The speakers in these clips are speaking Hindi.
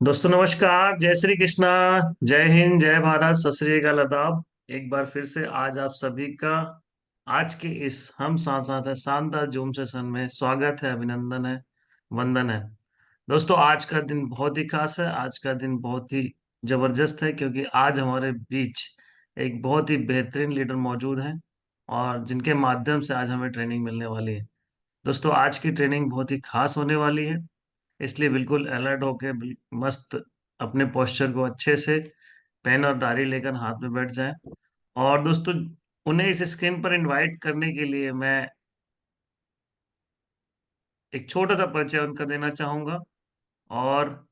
दोस्तों नमस्कार, जय श्री कृष्णा। जय हिंद, जय भारत, सत श्री अकाल, आदाब। एक बार फिर से आज आप सभी का आज के इस हम साथ साथ है शानदार जूम सेशन में स्वागत है, अभिनंदन है, वंदन है। दोस्तों आज का दिन बहुत ही खास है, आज का दिन बहुत ही जबरदस्त है क्योंकि आज हमारे बीच एक बहुत ही बेहतरीन लीडर मौजूद हैं और जिनके माध्यम से आज हमें ट्रेनिंग मिलने वाली है। दोस्तों आज की ट्रेनिंग बहुत ही खास होने वाली है, इसलिए बिल्कुल अलर्ट होके मस्त अपने पोस्चर को अच्छे से पेन और डायरी लेकर हाथ में बैठ जाएं। और दोस्तों उन्हें इस स्क्रीन पर इनवाइट करने के लिए मैं एक छोटा सा परिचय उनका देना चाहूंगा। और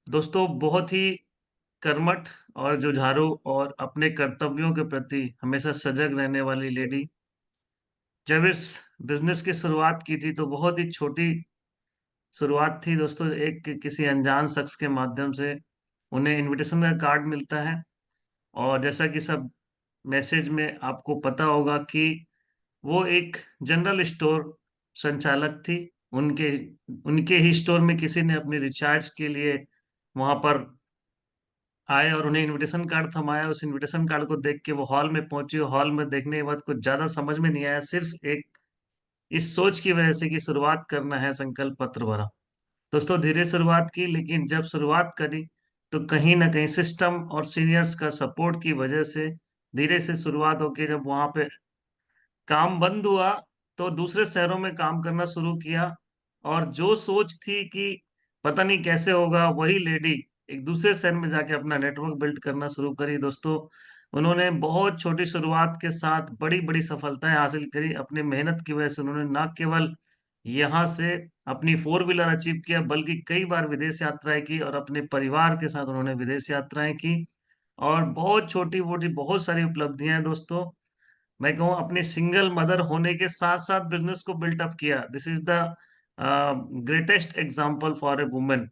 दोस्तों बहुत ही कर्मठ और जुझारू और अपने कर्तव्यों के प्रति हमेशा सजग रहने वाली लेडी। जब इस बिजनेस की शुरुआत की थी तो बहुत ही छोटी शुरुआत थी दोस्तों, एक किसी अनजान शख्स के माध्यम से उन्हें इनविटेशन का कार्ड मिलता है। और जैसा कि सब मैसेज में आपको पता होगा कि वो एक जनरल स्टोर संचालक थी। उनके उनके ही स्टोर में किसी ने अपने रिचार्ज के लिए वहां पर आए और उन्हें इनविटेशन कार्ड थमाया। उस इनविटेशन कार्ड को देख के वो हॉल में पहुंची। हॉल में देखने के बाद कुछ ज्यादा समझ में नहीं आया, सिर्फ एक इस सोच की वजह से कि शुरुआत करना है संकल्प पत्र भरा। दोस्तों धीरे शुरुआत की, लेकिन जब शुरुआत करी तो कहीं ना कहीं सिस्टम और सीनियर्स का सपोर्ट की वजह से धीरे से शुरुआत होके जब वहां पे काम बंद हुआ तो दूसरे शहरों में काम करना शुरू किया। और जो सोच थी कि पता नहीं कैसे होगा, वही लेडी एक दूसरे शहर में जाके अपना नेटवर्क बिल्ड करना शुरू करी। दोस्तों उन्होंने बहुत छोटी शुरुआत के साथ बड़ी बड़ी सफलताएं हासिल करी। अपनी मेहनत की वजह से उन्होंने न केवल यहाँ से अपनी फोर व्हीलर अचीव किया, बल्कि कई बार विदेश यात्राएं की और अपने परिवार के साथ उन्होंने विदेश यात्राएं की। और बहुत छोटी मोटी बहुत सारी उपलब्धियां हैं दोस्तों। मैं कहूँ अपनी सिंगल मदर होने के साथ साथ बिजनेस को बिल्ट अप किया। This is the greatest example for a women.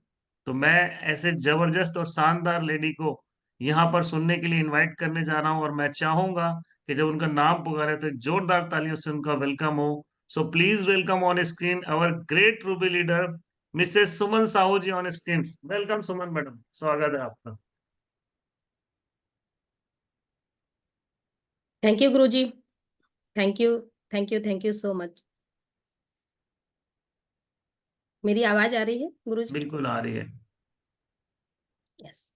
तो मैं ऐसे जबरदस्त और शानदार लेडी को यहाँ पर सुनने के लिए इनवाइट करने जा रहा हूँ और मैं चाहूंगा कि जब उनका नाम पुकारे तो एक जोरदार तालियों से उनका वेलकम हो। So please welcome on screen our great ruby leader Mrs Suman Sahu ji on screen. Welcome Suman madam, स्वागत है आपका। Thank you Guruji. Thank you. Thank you. Thank you so much. मेरी आवाज आ रही है गुरुजी? बिल्कुल आ रही है। यस।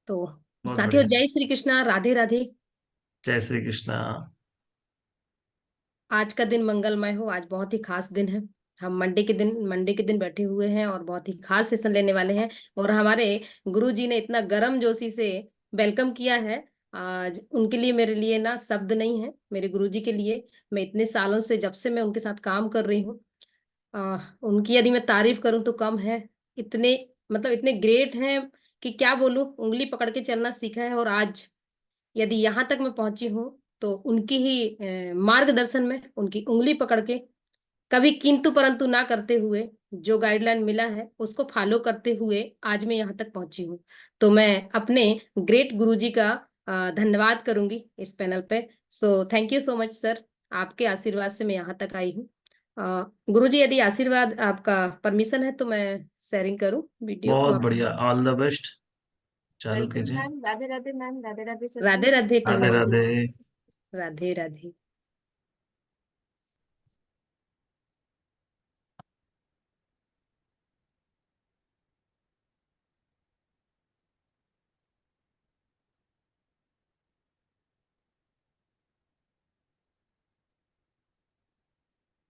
तो बहुत साथियों, बढ़िया। जय श्री कृष्णा, राधे राधे। जय श्री कृष्णा। आज का दिन मंगलमय हो। आज बहुत ही खास दिन है। हम मंडे के दिन बैठे हुए हैं और बहुत ही खास सेशन लेने वाले हैं। और हमारे गुरुजी ने इतना गर्म जोशी से वेलकम किया है। आज उनके लिए मेरे लिए ना शब्द नहीं है। मेरे गुरुजी के लिए मैं इतने सालों से, जब से मैं उनके साथ काम कर रही हूँ, उनकी यदि मैं तारीफ करूं तो कम है। इतने, मतलब इतने ग्रेट हैं कि क्या बोलूं। उंगली पकड़ के चलना सीखा है और आज यदि यहाँ तक मैं पहुंची हूँ तो उनकी ही मार्गदर्शन में, उनकी उंगली पकड़ के, कभी किंतु परंतु ना करते हुए, जो गाइडलाइन मिला है उसको फॉलो करते हुए आज मैं यहाँ तक पहुंची हूँ। तो मैं अपने ग्रेट गुरुजी का धन्यवाद करूंगी इस पैनल पे। So thank you so much sir. आपके आशीर्वाद से मैं यहाँ तक आई हूँ। गुरुजी, यदि आशीर्वाद आपका परमिशन है तो मैं शेयरिंग करूँ वीडियो। बहुत बढ़िया, ऑल द बेस्ट। चालू वेलकम कीजिए। Ma'am. Radhe Radhe ma'am. Radhe Radhe sir जी। राधे राधे राधे टीना जी। राधे। राधे राधे।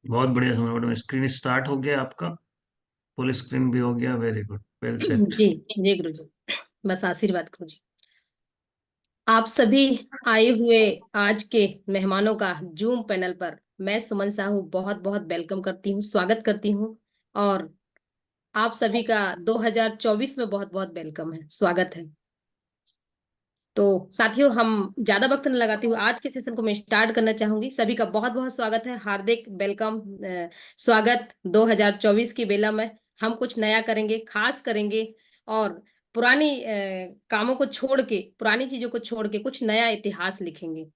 बहुत बढ़िया समझ मैडम, स्क्रीन स्टार्ट हो गया आपका, फुल स्क्रीन भी हो गया, वेरी गुड, वेल सेट। जी जी गुरुजी, बस आशीर्वाद गुरुजी। आप सभी आए हुए आज के मेहमानों का जूम पैनल पर मैं सुमन साहू बहुत बहुत वेलकम करती हूँ, स्वागत करती हूँ। और आप सभी का 2024 में बहुत बहुत वेलकम है, स्वागत है। तो साथियों, हम ज्यादा वक्त न लगाती हूँ, आज के सेशन को मैं स्टार्ट करना चाहूंगी। सभी का बहुत बहुत स्वागत है, हार्दिक वेलकम। स्वागत 2024 की बेला में हम कुछ नया करेंगे, खास करेंगे। और पुरानी कामों को छोड़ के, पुरानी चीजों को छोड़ के कुछ नया इतिहास लिखेंगे।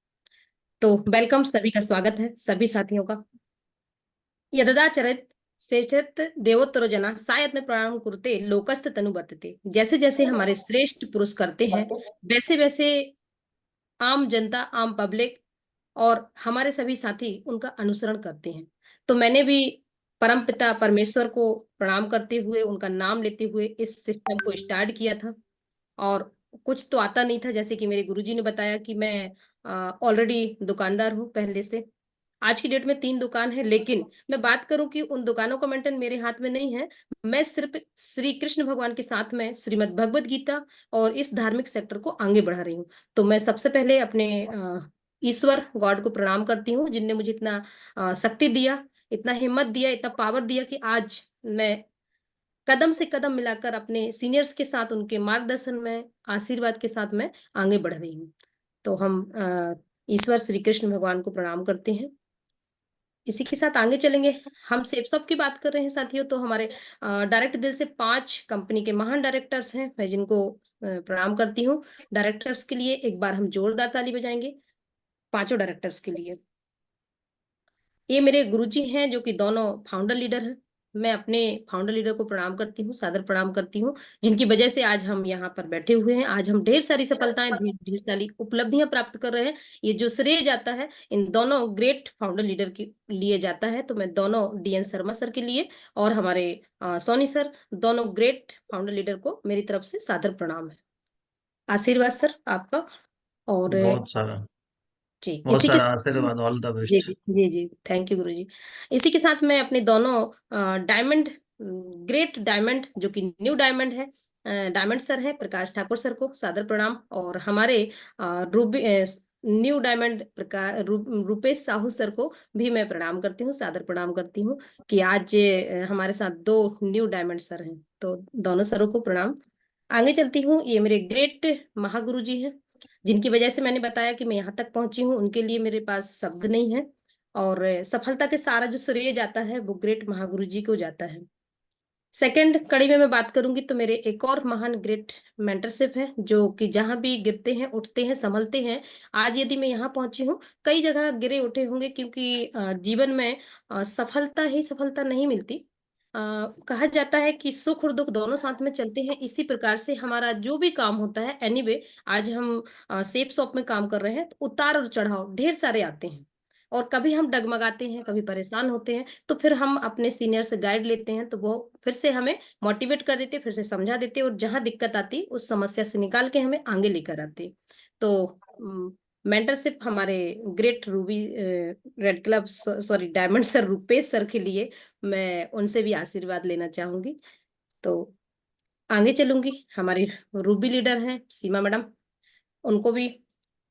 तो वेलकम, सभी का स्वागत है, सभी साथियों का। यददा चरित श्रेष्ठत देवोत्तरो जना सायत्न प्रणाम कुरुते लोकस्त तनु वर्तते। जैसे जैसे हमारे श्रेष्ठ पुरुष करते हैं, वैसे वैसे आम जनता, आम पब्लिक और हमारे सभी साथी उनका अनुसरण करते हैं। तो मैंने भी परमपिता परमेश्वर को प्रणाम करते हुए, उनका नाम लेते हुए इस सिस्टम को स्टार्ट किया था। और कुछ तो आता नहीं था, जैसे कि मेरे गुरुजी ने बताया कि मैं ऑलरेडी दुकानदार हूँ पहले से। आज की डेट में 3 दुकान है, लेकिन मैं बात करूं कि उन दुकानों का मेंटेन मेरे हाथ में नहीं है। मैं सिर्फ श्री कृष्ण भगवान के साथ में श्रीमद् भगवत गीता और इस धार्मिक सेक्टर को आगे बढ़ा रही हूँ। तो मैं सबसे पहले अपने ईश्वर गॉड को प्रणाम करती हूँ, जिनने मुझे इतना शक्ति दिया, इतना हिम्मत दिया, इतना पावर दिया कि आज मैं कदम से कदम मिलाकर अपने सीनियर्स के साथ, उनके मार्गदर्शन में, आशीर्वाद के साथ मैं आगे बढ़ रही हूँ। तो हम ईश्वर श्री कृष्ण भगवान को प्रणाम करते हैं। इसी के साथ आगे चलेंगे। हम सेफ शॉप की बात कर रहे हैं साथियों, तो हमारे डायरेक्ट दिल से 5 कंपनी के महान डायरेक्टर्स हैं, मैं जिनको प्रणाम करती हूँ। डायरेक्टर्स के लिए एक बार हम जोरदार ताली बजाएंगे, पांचों डायरेक्टर्स के लिए। ये मेरे गुरुजी हैं, जो कि दोनों फाउंडर लीडर हैं। मैं अपने फाउंडर लीडर को प्रणाम करती हूँ, सादर प्रणाम करती हूँ, जिनकी वजह से आज हम यहाँ पर बैठे हुए हैं। आज हम ढेर सारी सफलताएं, ढेर सारी उपलब्धियां प्राप्त कर रहे हैं। ये जो श्रेय जाता है इन दोनों ग्रेट फाउंडर लीडर के लिए जाता है। तो मैं दोनों डीएन शर्मा सर के लिए और हमारे सोनी सर, दोनों ग्रेट फाउंडर लीडर को मेरी तरफ से सादर प्रणाम है। आशीर्वाद सर आपका। और बहुत सारा जी, बहुत इसी के सारा साथ आशीर्वाद। ऑल द जी बेस्ट। जी जी जी, थैंक यू गुरुजी। इसी के साथ मैं अपने दोनों डायमंड, ग्रेट डायमंड, जो कि न्यू डायमंड है, डायमंड सर है प्रकाश ठाकुर सर को सादर प्रणाम। और हमारे रूबी न्यू डायमंड प्रकाश रूपेश साहू सर को भी मैं प्रणाम करती हूँ, सादर प्रणाम करती हूँ कि आज हमारे साथ 2 न्यू डायमंड सर हैं। तो दोनों सरों को प्रणाम। आगे चलती हूँ। ये मेरे ग्रेट महागुरु जी हैं, जिनकी वजह से मैंने बताया कि मैं यहाँ तक पहुंची हूँ। उनके लिए मेरे पास शब्द नहीं है। और सफलता के सारा जो श्रेय जाता है वो ग्रेट महागुरु जी को जाता है। सेकंड कड़ी में मैं बात करूंगी तो मेरे एक और महान ग्रेट मेंटरशिप है, जो कि जहां भी गिरते हैं उठते हैं संभलते हैं। आज यदि मैं यहाँ पहुंची हूँ, कई जगह गिरे उठे होंगे, क्योंकि जीवन में सफलता ही सफलता नहीं मिलती। कहा जाता है कि सुख और दुख दोनों साथ में चलते हैं। इसी प्रकार से हमारा जो भी काम होता है, एनीवे आज हम सेफ शॉप में काम कर रहे हैं, तो उतार और चढ़ाव ढेर सारे आते हैं। और कभी हम डगमगाते हैं, कभी परेशान होते हैं, तो फिर हम अपने सीनियर से गाइड लेते हैं, तो वो फिर से हमें मोटिवेट कर देते, फिर से समझा देते, और जहां दिक्कत आती उस समस्या से निकाल के हमें आगे लेकर आते। तो मेंटरशिप हमारे great Ruby red club, sorry diamond sir, Rupesh sir के लिए मैं उनसे भी आशीर्वाद लेना चाहूंगी। तो आगे चलूंगी। हमारी रूबी लीडर हैं सीमा मैडम, उनको भी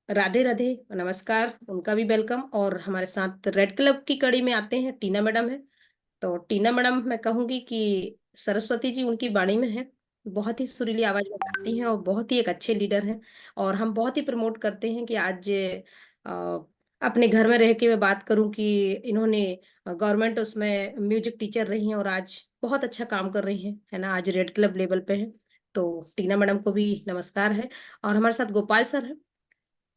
राधे राधे, नमस्कार, उनका भी वेलकम। और हमारे साथ रेड क्लब की कड़ी में आते हैं टीना मैडम है। तो टीना मैडम, मैं कहूंगी कि सरस्वती जी उनकी वाणी में है, बहुत ही सुरीली आवाज में गाती हैं और बहुत ही एक अच्छे लीडर हैं। और हम बहुत ही प्रमोट करते हैं कि आज अपने घर में रह के मैं बात करूं कि इन्होंने गवर्नमेंट उसमें म्यूजिक टीचर रही हैं और आज बहुत अच्छा काम कर रही हैं, है ना, आज रेड क्लब लेवल पे हैं। तो टीना मैडम को भी नमस्कार है। और हमारे साथ गोपाल सर है,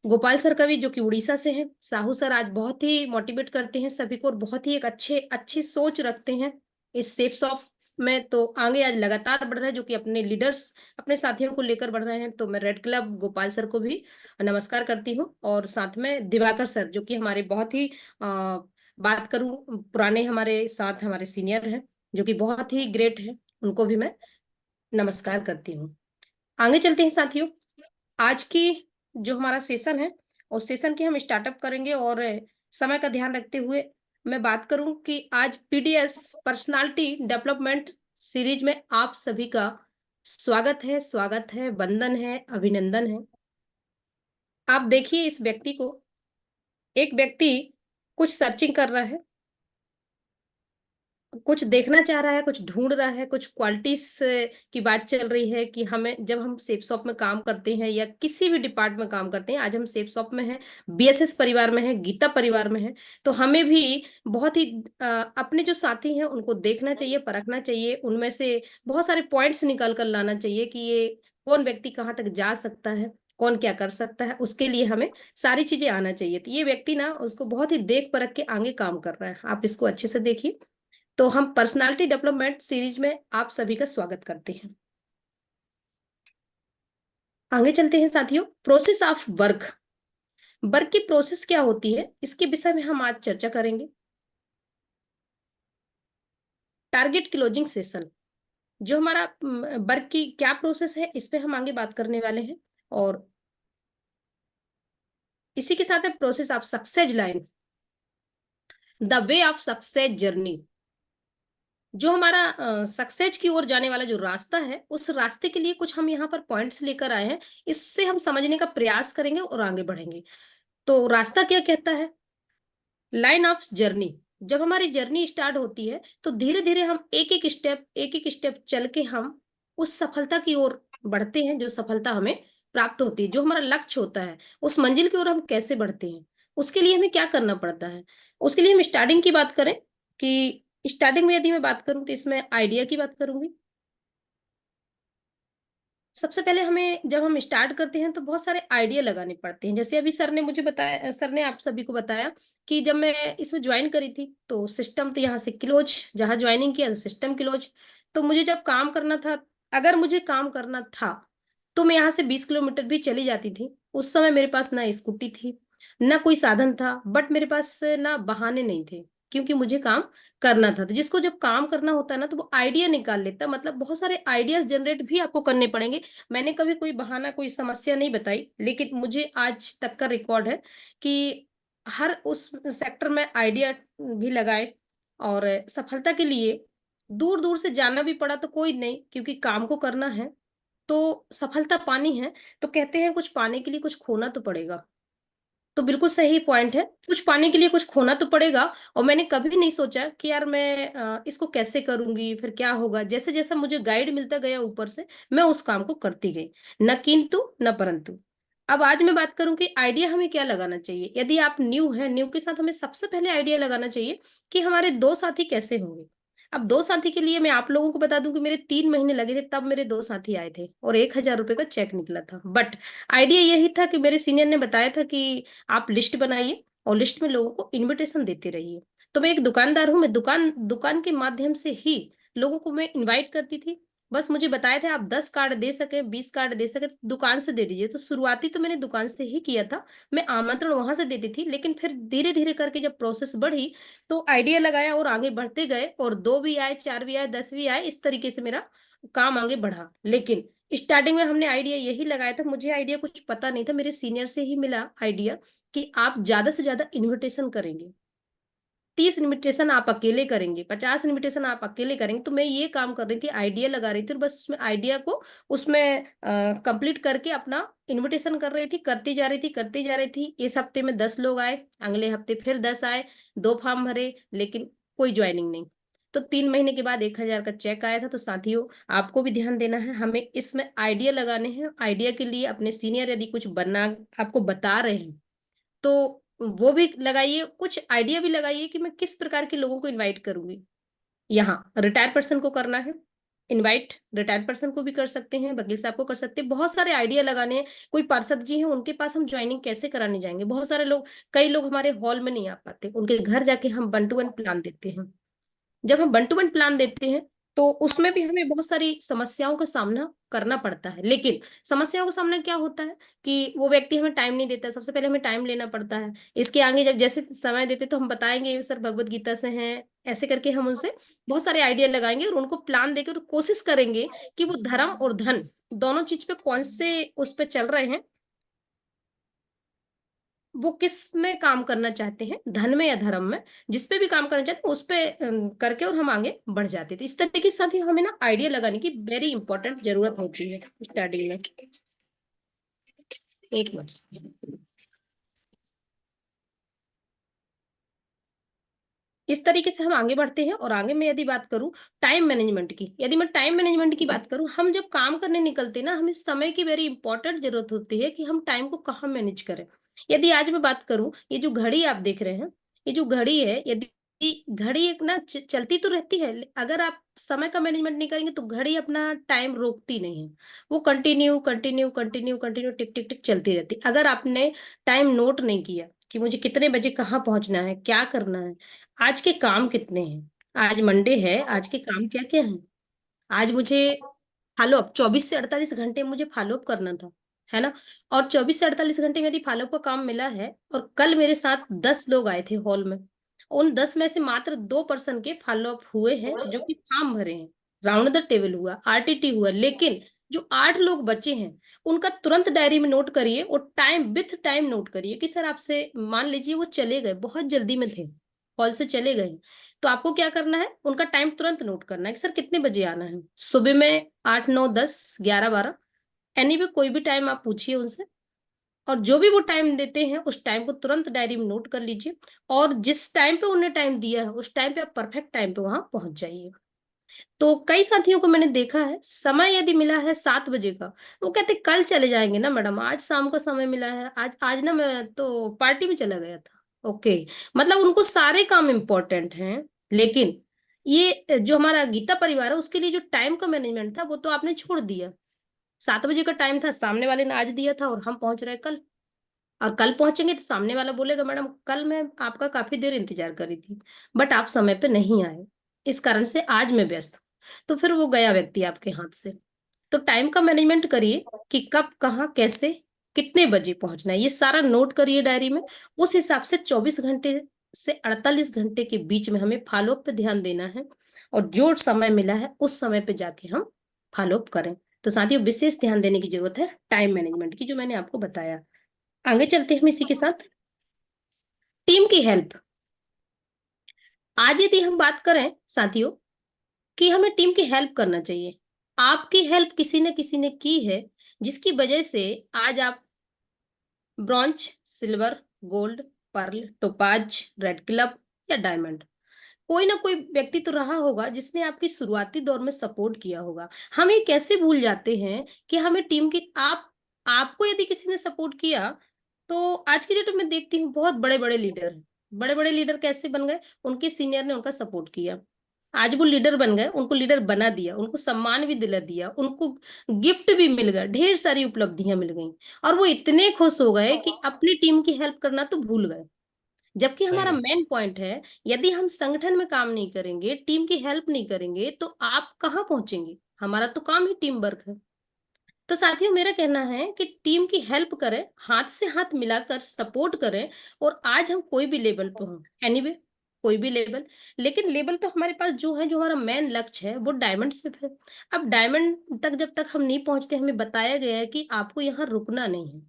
गोपाल सर का भी, जो कि उड़ीसा से हैं। साहू सर आज बहुत ही मोटिवेट करते हैं सभी को और बहुत ही एक अच्छी सोच रखते हैं इस सेफ शॉप में। तो आगे आज लगातार बढ़ रहा है, जो कि अपने लीडर्स, अपने साथियों को लेकर बढ़ रहे हैं। तो मैं रेड क्लब गोपाल सर को भी नमस्कार करती हूँ। और साथ में दिवाकर सर, जो कि हमारे बहुत ही बात करूं पुराने हमारे साथ हमारे सीनियर हैं, जो कि बहुत ही ग्रेट है, उनको भी मैं नमस्कार करती हूँ। आगे चलते हैं साथियों। आज की जो हमारा सेशन है, उस सेशन की हम स्टार्टअप करेंगे। और समय का ध्यान रखते हुए मैं बात करूं कि आज पीडीएस पर्सनालिटी डेवलपमेंट सीरीज में आप सभी का स्वागत है, वंदन है, अभिनंदन है। आप देखिए इस व्यक्ति को, एक व्यक्ति कुछ सर्चिंग कर रहा है, कुछ देखना चाह रहा है, कुछ ढूंढ रहा है, कुछ क्वालिटीज की बात चल रही है कि हमें, जब हम सेफ शॉप में काम करते हैं या किसी भी डिपार्टमेंट में काम करते हैं, आज हम सेफ शॉप में हैं, बीएसएस परिवार में हैं, गीता परिवार में हैं, तो हमें भी बहुत ही अपने जो साथी हैं उनको देखना चाहिए, परखना चाहिए, उनमें से बहुत सारे पॉइंट्स निकाल कर लाना चाहिए कि ये कौन व्यक्ति कहाँ तक जा सकता है, कौन क्या कर सकता है, उसके लिए हमें सारी चीजें आना चाहिए। तो ये व्यक्ति ना उसको बहुत ही देख परख के आगे काम कर रहा है, आप इसको अच्छे से देखिए। तो हम पर्सनालिटी डेवलपमेंट सीरीज में आप सभी का स्वागत करते हैं। आगे चलते हैं साथियों। प्रोसेस ऑफ वर्क, वर्क की प्रोसेस क्या होती है, इसके विषय में हम आज चर्चा करेंगे। टारगेट क्लोजिंग सेशन, जो हमारा वर्क की क्या प्रोसेस है, इस पे हम आगे बात करने वाले हैं। और इसी के साथ है process of success line, the way of success journey, जो हमारा सक्सेस की ओर जाने वाला जो रास्ता है, उस रास्ते के लिए कुछ हम यहाँ पर पॉइंट्स लेकर आए हैं। इससे हम समझने का प्रयास करेंगे और आगे बढ़ेंगे। तो रास्ता क्या कहता है? लाइन ऑफ जर्नी, जब हमारी जर्नी स्टार्ट होती है तो धीरे धीरे हम एक एक स्टेप चल के हम उस सफलता की ओर बढ़ते हैं, जो सफलता हमें प्राप्त होती है, जो हमारा लक्ष्य होता है, उस मंजिल की ओर हम कैसे बढ़ते हैं, उसके लिए हमें क्या करना पड़ता है। उसके लिए हम स्टार्टिंग की बात करें कि स्टार्टिंग में यदि मैं बात करूं तो इसमें आइडिया की बात करूंगी। सबसे पहले हमें जब हम स्टार्ट करते हैं तो बहुत सारे आइडिया लगाने पड़ते हैं। जैसे अभी सर ने मुझे बताया, सर ने आप सभी को बताया कि जब मैं इसमें ज्वाइन करी थी तो सिस्टम तो यहाँ से क्लोज, जहाँ ज्वाइनिंग किया तो सिस्टम क्लोज। तो मुझे जब काम करना था, अगर मुझे काम करना था तो मैं यहाँ से 20 किलोमीटर भी चली जाती थी। उस समय मेरे पास ना स्कूटी थी, ना कोई साधन था, बट मेरे पास ना बहाने नहीं थे, क्योंकि मुझे काम करना था। तो जिसको जब काम करना होता है ना, तो वो आइडिया निकाल लेता है। मतलब बहुत सारे आइडियाज जनरेट भी आपको करने पड़ेंगे। मैंने कभी कोई बहाना, कोई समस्या नहीं बताई, लेकिन मुझे आज तक का रिकॉर्ड है कि हर उस सेक्टर में आइडिया भी लगाए, और सफलता के लिए दूर दूर से जाना भी पड़ा तो कोई नहीं, क्योंकि काम को करना है तो सफलता पानी है। तो कहते हैं कुछ पाने के लिए कुछ खोना तो पड़ेगा। तो बिल्कुल सही पॉइंट है, कुछ पाने के लिए कुछ खोना तो पड़ेगा। और मैंने कभी नहीं सोचा कि यार मैं इसको कैसे करूंगी, फिर क्या होगा। जैसे जैसा मुझे गाइड मिलता गया ऊपर से, मैं उस काम को करती गई, न किंतु न परंतु। अब आज मैं बात करूं कि आइडिया हमें क्या लगाना चाहिए। यदि आप न्यू हैं, न्यू के साथ हमें सबसे पहले आइडिया लगाना चाहिए कि हमारे दो साथी कैसे होंगे। अब दो साथी के लिए मैं आप लोगों को बता दूं कि मेरे 3 महीने लगे थे, तब मेरे दो साथी आए थे और 1,000 रुपए का चेक निकला था। बट आइडिया यही था कि मेरे सीनियर ने बताया था कि आप लिस्ट बनाइए और लिस्ट में लोगों को इनविटेशन देते रहिए। तो मैं एक दुकानदार हूँ, मैं दुकान दुकान के माध्यम से ही लोगों को मैं इनवाइट करती थी। बस मुझे बताए थे आप 10 कार्ड दे सके, 20 कार्ड दे सके तो दुकान से दे दीजिए। तो शुरुआती तो मैंने दुकान से ही किया था, मैं आमंत्रण वहां से देती थी। लेकिन फिर धीरे धीरे करके जब प्रोसेस बढ़ी तो आइडिया लगाया और आगे बढ़ते गए, और 2 भी आए, 4 भी आए, 10 भी आए, इस तरीके से मेरा काम आगे बढ़ा। लेकिन स्टार्टिंग में हमने आइडिया यही लगाया था, मुझे आइडिया कुछ पता नहीं था, मेरे सीनियर से ही मिला आइडिया कि आप ज्यादा से ज्यादा इनविटेशन करेंगे। 30 इनविटेशन आप अकेले करेंगे, 50 इनविटेशन आप अकेले करेंगे। तो मैं ये काम कर रही थी, आइडिया लगा रही थी, और बस उसमें आइडिया को उसमें कंप्लीट करके अपना इनविटेशन कर रही थी, करती जा रही थी, करती जा रही थी। इस हफ्ते में 10 लोग आए, अगले हफ्ते फिर 10 आए, 2 फॉर्म भरे, लेकिन कोई ज्वाइनिंग नहीं। तो 3 महीने के बाद 1,000 का चेक आया था। तो साथियों, आपको भी ध्यान देना है, हमें इसमें आइडिया लगाने हैं। आइडिया के लिए अपने सीनियर यदि कुछ बना आपको बता रहे हैं तो वो भी लगाइए, कुछ आइडिया भी लगाइए कि मैं किस प्रकार के लोगों को इनवाइट करूंगी। यहाँ रिटायर पर्सन को करना है इनवाइट, रिटायर पर्सन को भी कर सकते हैं, वकील साहब को कर सकते हैं। बहुत सारे आइडिया लगाने हैं। कोई पार्षद जी हैं, उनके पास हम ज्वाइनिंग कैसे कराने जाएंगे। बहुत सारे लोग, कई लोग हमारे हॉल में नहीं आ पाते, उनके घर जाके हम 1 to 1 प्लान देते हैं। जब हम 1 to 1 प्लान देते हैं तो उसमें भी हमें बहुत सारी समस्याओं का सामना करना पड़ता है। लेकिन समस्याओं का सामना क्या होता है कि वो व्यक्ति हमें टाइम नहीं देता। सबसे पहले हमें टाइम लेना पड़ता है। इसके आगे जब जैसे समय देते तो हम बताएंगे सर भगवत गीता से हैं, ऐसे करके हम उनसे बहुत सारे आइडिया लगाएंगे और उनको प्लान देकर कोशिश करेंगे कि वो धर्म और धन दोनों चीज पे कौन से उस पे चल रहे हैं, वो किस में काम करना चाहते हैं, धन में या धर्म में, जिस पे भी काम करना चाहते हैं उस पे करके और हम आगे बढ़ जाते थे। इस तरीके के साथ ही हमें ना आइडिया लगाने की वेरी इंपॉर्टेंट जरूरत होती है स्टार्टिंग में। एक मिनट। इस तरीके से हम आगे बढ़ते हैं। और आगे मैं यदि बात करूं टाइम मैनेजमेंट की, यदि मैं टाइम मैनेजमेंट की बात करूं, हम जब काम करने निकलते हैं ना, हमें समय की वेरी इंपॉर्टेंट जरूरत होती है कि हम टाइम को कहाँ मैनेज करें। यदि आज मैं बात करूं, ये जो घड़ी आप देख रहे हैं, ये जो घड़ी है, यदि घड़ी एक ना चलती तो रहती है, अगर आप समय का मैनेजमेंट नहीं करेंगे तो घड़ी अपना टाइम रोकती नहीं है, वो कंटिन्यू कंटिन्यू कंटिन्यू कंटिन्यू टिक टिक टिक चलती रहती। अगर आपने टाइम नोट नहीं किया कि मुझे कितने बजे कहाँ पहुंचना है, क्या करना है, आज के काम कितने हैं, आज मंडे है, आज के काम क्या क्या है? आज मुझे फॉलो अप 24 से 48 घंटे मुझे फॉलो अप करना था, है ना। और 24 से 48 घंटे मेरी फॉलो अप का काम मिला है। और कल मेरे साथ 10 लोग आए थे हॉल में। उन 10 में से मात्र 2 पर्सन के फॉलो अप हुए हैं, जो कि फॉर्म भरे हैं। राउंड द टेबल हुआ, आरटीटी हुआ, लेकिन जो 8 लोग बचे हैं उनका तुरंत डायरी में नोट करिए और टाइम विथ टाइम नोट करिए कि सर आपसे मान लीजिए वो चले गए, बहुत जल्दी में थे, हॉल से चले गए, तो आपको क्या करना है, उनका टाइम तुरंत नोट करना है कि सर कितने बजे आना है। सुबह में 8, 9, 10, 11, 12, एनी वे कोई भी टाइम आप पूछिए उनसे। और जो भी वो टाइम देते हैं उस टाइम को तुरंत डायरी में नोट कर लीजिए। और जिस टाइम पे उन्हें टाइम दिया है उस टाइम पे आप परफेक्ट टाइम पे वहां पहुंच जाइए। तो कई साथियों को मैंने देखा है, समय यदि मिला है 7 बजे का, वो कहते कल चले जाएंगे ना मैडम, आज शाम को समय मिला है, आज आज ना मैं तो पार्टी में चला गया था। ओके, मतलब उनको सारे काम इम्पोर्टेंट हैं। लेकिन ये जो हमारा गीता परिवार है उसके लिए जो टाइम का मैनेजमेंट था वो तो आपने छोड़ दिया। 7 बजे का टाइम था, सामने वाले ने आज दिया था और हम पहुंच रहे कल। और कल पहुंचेंगे तो सामने वाला बोलेगा मैडम कल मैं आपका काफी देर इंतजार करी थी, बट आप समय पे नहीं आए, इस कारण से आज मैं व्यस्त हूँ। तो फिर वो गया व्यक्ति आपके हाथ से। तो टाइम का मैनेजमेंट करिए कि कब कहाँ कैसे कितने बजे पहुंचना है, ये सारा नोट करिए डायरी में। उस हिसाब से 24 घंटे से 48 घंटे के बीच में हमें फॉलो अप पे ध्यान देना है। और जो समय मिला है उस समय पे जाके हम फॉलो अप करें। तो साथियों, विशेष ध्यान देने की जरूरत है टाइम मैनेजमेंट की, जो मैंने आपको बताया। आगे चलते हैं हम इसी के साथ। टीम की हेल्प। आज यदि हम बात करें साथियों कि हमें टीम की हेल्प करना चाहिए, आपकी हेल्प किसी न किसी ने की है, जिसकी वजह से आज आप bronze, silver, gold, pearl, topaz, red club या डायमंड, कोई ना कोई व्यक्ति तो रहा होगा जिसने आपकी शुरुआती दौर में सपोर्ट किया होगा। हम ये कैसे भूल जाते हैं कि हमें टीम की आपको यदि किसी ने सपोर्ट किया, तो आज की डेट में देखती हूँ बहुत बड़े बड़े लीडर हैं। बड़े बड़े लीडर कैसे बन गए, उनके सीनियर ने उनका सपोर्ट किया, आज वो लीडर बन गए, उनको लीडर बना दिया, उनको सम्मान भी दिला दिया, उनको गिफ्ट भी मिल गया, ढेर सारी उपलब्धियां मिल गई। और वो इतने खुश हो गए कि अपनी टीम की हेल्प करना तो भूल गए। जबकि सही हमारा बात। मेन पॉइंट है, यदि हम संगठन में काम नहीं करेंगे, टीम की हेल्प नहीं करेंगे, तो आप कहाँ पहुंचेंगे। हमारा तो काम ही टीम वर्क है। तो साथियों, मेरा कहना है कि टीम की हेल्प करें, हाथ से हाथ मिलाकर सपोर्ट करें। और आज हम कोई भी लेवल पे हों, एनीवे कोई भी लेवल, लेकिन लेवल तो हमारे पास जो है, जो हमारा मेन लक्ष्य है वो डायमंड सिर्फ है। अब डायमंड तक जब तक हम नहीं पहुंचते, हमें बताया गया है कि आपको यहाँ रुकना नहीं है,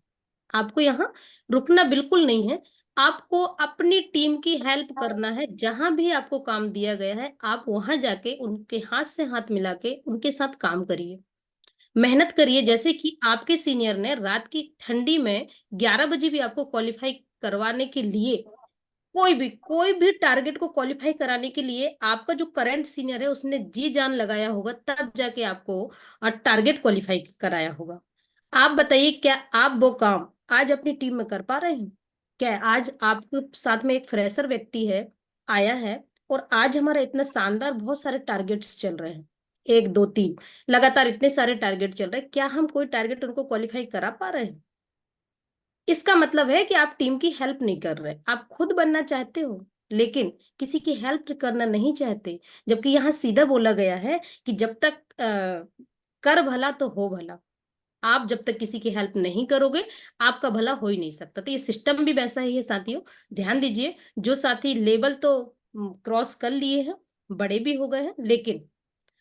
आपको यहाँ रुकना बिल्कुल नहीं है। आपको अपनी टीम की हेल्प करना है, जहां भी आपको काम दिया गया है आप वहां जाके उनके हाथ से हाथ मिला के उनके साथ काम करिए, मेहनत करिए। जैसे कि आपके सीनियर ने रात की ठंडी में 11 बजे भी आपको क्वालिफाई करवाने के लिए, कोई भी टारगेट को क्वालिफाई कराने के लिए आपका जो करंट सीनियर है उसने जी जान लगाया होगा, तब जाके आपको टारगेट क्वालिफाई कराया होगा। आप बताइए, क्या आप वो काम आज अपनी टीम में कर पा रहे हैं? क्या आज आपके साथ में एक फ्रेशर व्यक्ति है, आया है, और आज हमारा इतना शानदार बहुत सारे टारगेट्स चल रहे हैं, 1, 2, 3 लगातार इतने सारे टारगेट चल रहे हैं, क्या हम कोई टारगेट उनको क्वालिफाई करा पा रहे हैं? इसका मतलब है कि आप टीम की हेल्प नहीं कर रहे, आप खुद बनना चाहते हो लेकिन किसी की हेल्प करना नहीं चाहते। जबकि यहाँ सीधा बोला गया है कि जब तक कर भला तो हो भला, आप जब तक किसी की हेल्प नहीं करोगे आपका भला हो ही नहीं सकता। तो ये सिस्टम भी वैसा ही है साथियों, ध्यान दीजिए। जो साथी लेवल तो क्रॉस कर लिए हैं, बड़े भी हो गए हैं, लेकिन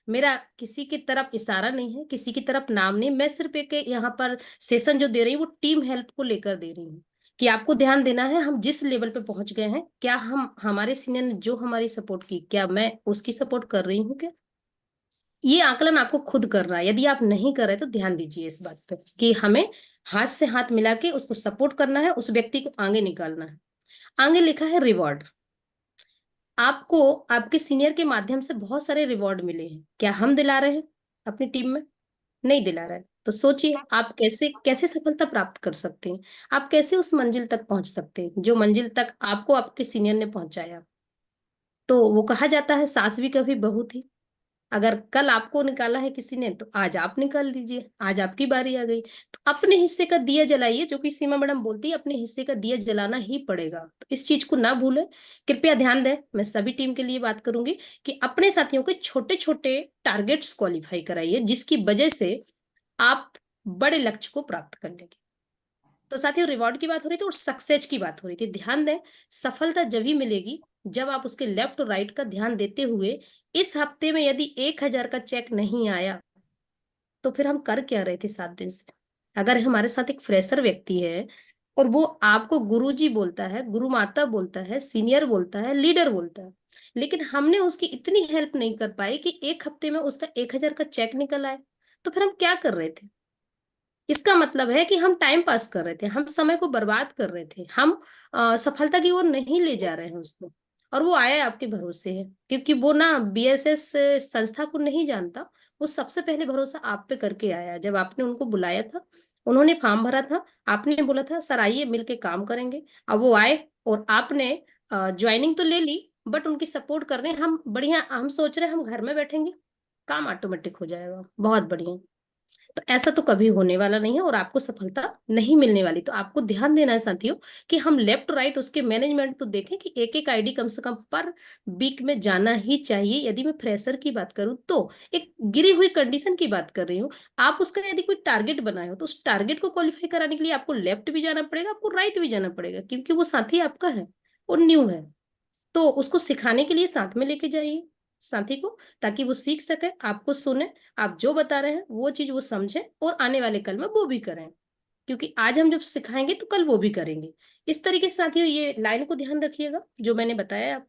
मेरा किसी की तरफ इशारा नहीं है, किसी की तरफ नाम नहीं, मैं सिर्फ एक यहाँ पर सेशन जो दे रही हूँ वो टीम हेल्प को लेकर दे रही हूँ कि आपको ध्यान देना है, हम जिस लेवल पे पहुंच गए हैं, क्या हम हमारे सीनियर ने जो हमारी सपोर्ट की, क्या मैं उसकी सपोर्ट कर रही हूँ क्या? ये आकलन आपको खुद करना है। यदि आप नहीं कर रहे तो ध्यान दीजिए इस बात पे कि हमें हाथ से हाथ मिला के उसको सपोर्ट करना है, उस व्यक्ति को आगे निकालना है। आगे लिखा है रिवॉर्ड। आपको आपके सीनियर के माध्यम से बहुत सारे रिवॉर्ड मिले हैं, क्या हम दिला रहे हैं अपनी टीम में? नहीं दिला रहे हैं। तो सोचिए आप कैसे कैसे सफलता प्राप्त कर सकते हैं, आप कैसे उस मंजिल तक पहुंच सकते हैं जो मंजिल तक आपको आपके सीनियर ने पहुंचाया। तो वो कहा जाता है सास भी कभी बहू थी, अगर कल आपको निकाला है किसी ने तो आज आप निकाल लीजिए, आज आपकी बारी आ गई। तो अपने हिस्से का दिया जलाइए, जो कि सीमा मैडम बोलती है अपने हिस्से का दिया जलाना ही पड़ेगा। तो इस चीज को ना भूलें, कृपया ध्यान दें। मैं सभी टीम के लिए बात करूंगी कि अपने साथियों के छोटे छोटे टारगेट्स क्वालिफाई कराइए, जिसकी वजह से आप बड़े लक्ष्य को प्राप्त कर लेंगे। तो साथियों, रिवॉर्ड की बात हो रही थी और सक्सेस की बात हो रही थी। ध्यान दें, सफलता जब ही मिलेगी जब आप उसके लेफ्ट और राइट का ध्यान देते हुए, इस हफ्ते में यदि 1,000 का चेक नहीं आया तो फिर हम कर क्या रहे थे 7 दिन से। अगर हमारे साथ एक फ्रेशर व्यक्ति है और वो आपको गुरुजी बोलता है, गुरु माता बोलता है, सीनियर बोलता है, लीडर बोलता है, लेकिन हमने उसकी इतनी हेल्प नहीं कर पाई कि एक हफ्ते में उसका 1,000 का चेक निकल आए, तो फिर हम क्या कर रहे थे। इसका मतलब है कि हम टाइम पास कर रहे थे, हम समय को बर्बाद कर रहे थे, हम सफलता की ओर नहीं ले जा रहे हैं उसको। और वो आया आपके भरोसे है, क्योंकि वो ना बीएसएस संस्था को नहीं जानता। वो सबसे पहले भरोसा आप पे करके आया। जब आपने उनको बुलाया था, उन्होंने फॉर्म भरा था, आपने बोला था सर आइए मिलके काम करेंगे। अब वो आए और आपने ज्वाइनिंग तो ले ली, बट उनकी सपोर्ट कर रहे हैं हम। बढ़िया, हम सोच रहे हैं हम घर में बैठेंगे, काम ऑटोमेटिक हो जाएगा। बहुत बढ़िया। तो ऐसा तो कभी होने वाला नहीं है और आपको सफलता नहीं मिलने वाली। तो आपको ध्यान देना है साथियों कि हम लेफ्ट राइट उसके मैनेजमेंट तो देखें कि एक एक आईडी कम से कम पर वीक में जाना ही चाहिए। यदि मैं फ्रेशर की बात करूं तो एक गिरी हुई कंडीशन की बात कर रही हूँ। आप उसका यदि कोई टारगेट बनाए हो तो उस टारगेट को क्वालिफाई कराने के लिए आपको लेफ्ट भी जाना पड़ेगा, आपको राइट भी जाना पड़ेगा, क्योंकि वो साथी आपका है, वो न्यू है। तो उसको सिखाने के लिए साथ में लेके जाइए साथी को, ताकि वो सीख सके, आपको सुने, आप जो बता रहे हैं वो चीज वो समझे और आने वाले कल में वो भी करें। क्योंकि आज हम जब सिखाएंगे तो कल वो भी करेंगे। इस तरीके से साथियों ये लाइन को ध्यान रखिएगा जो मैंने बताया। आप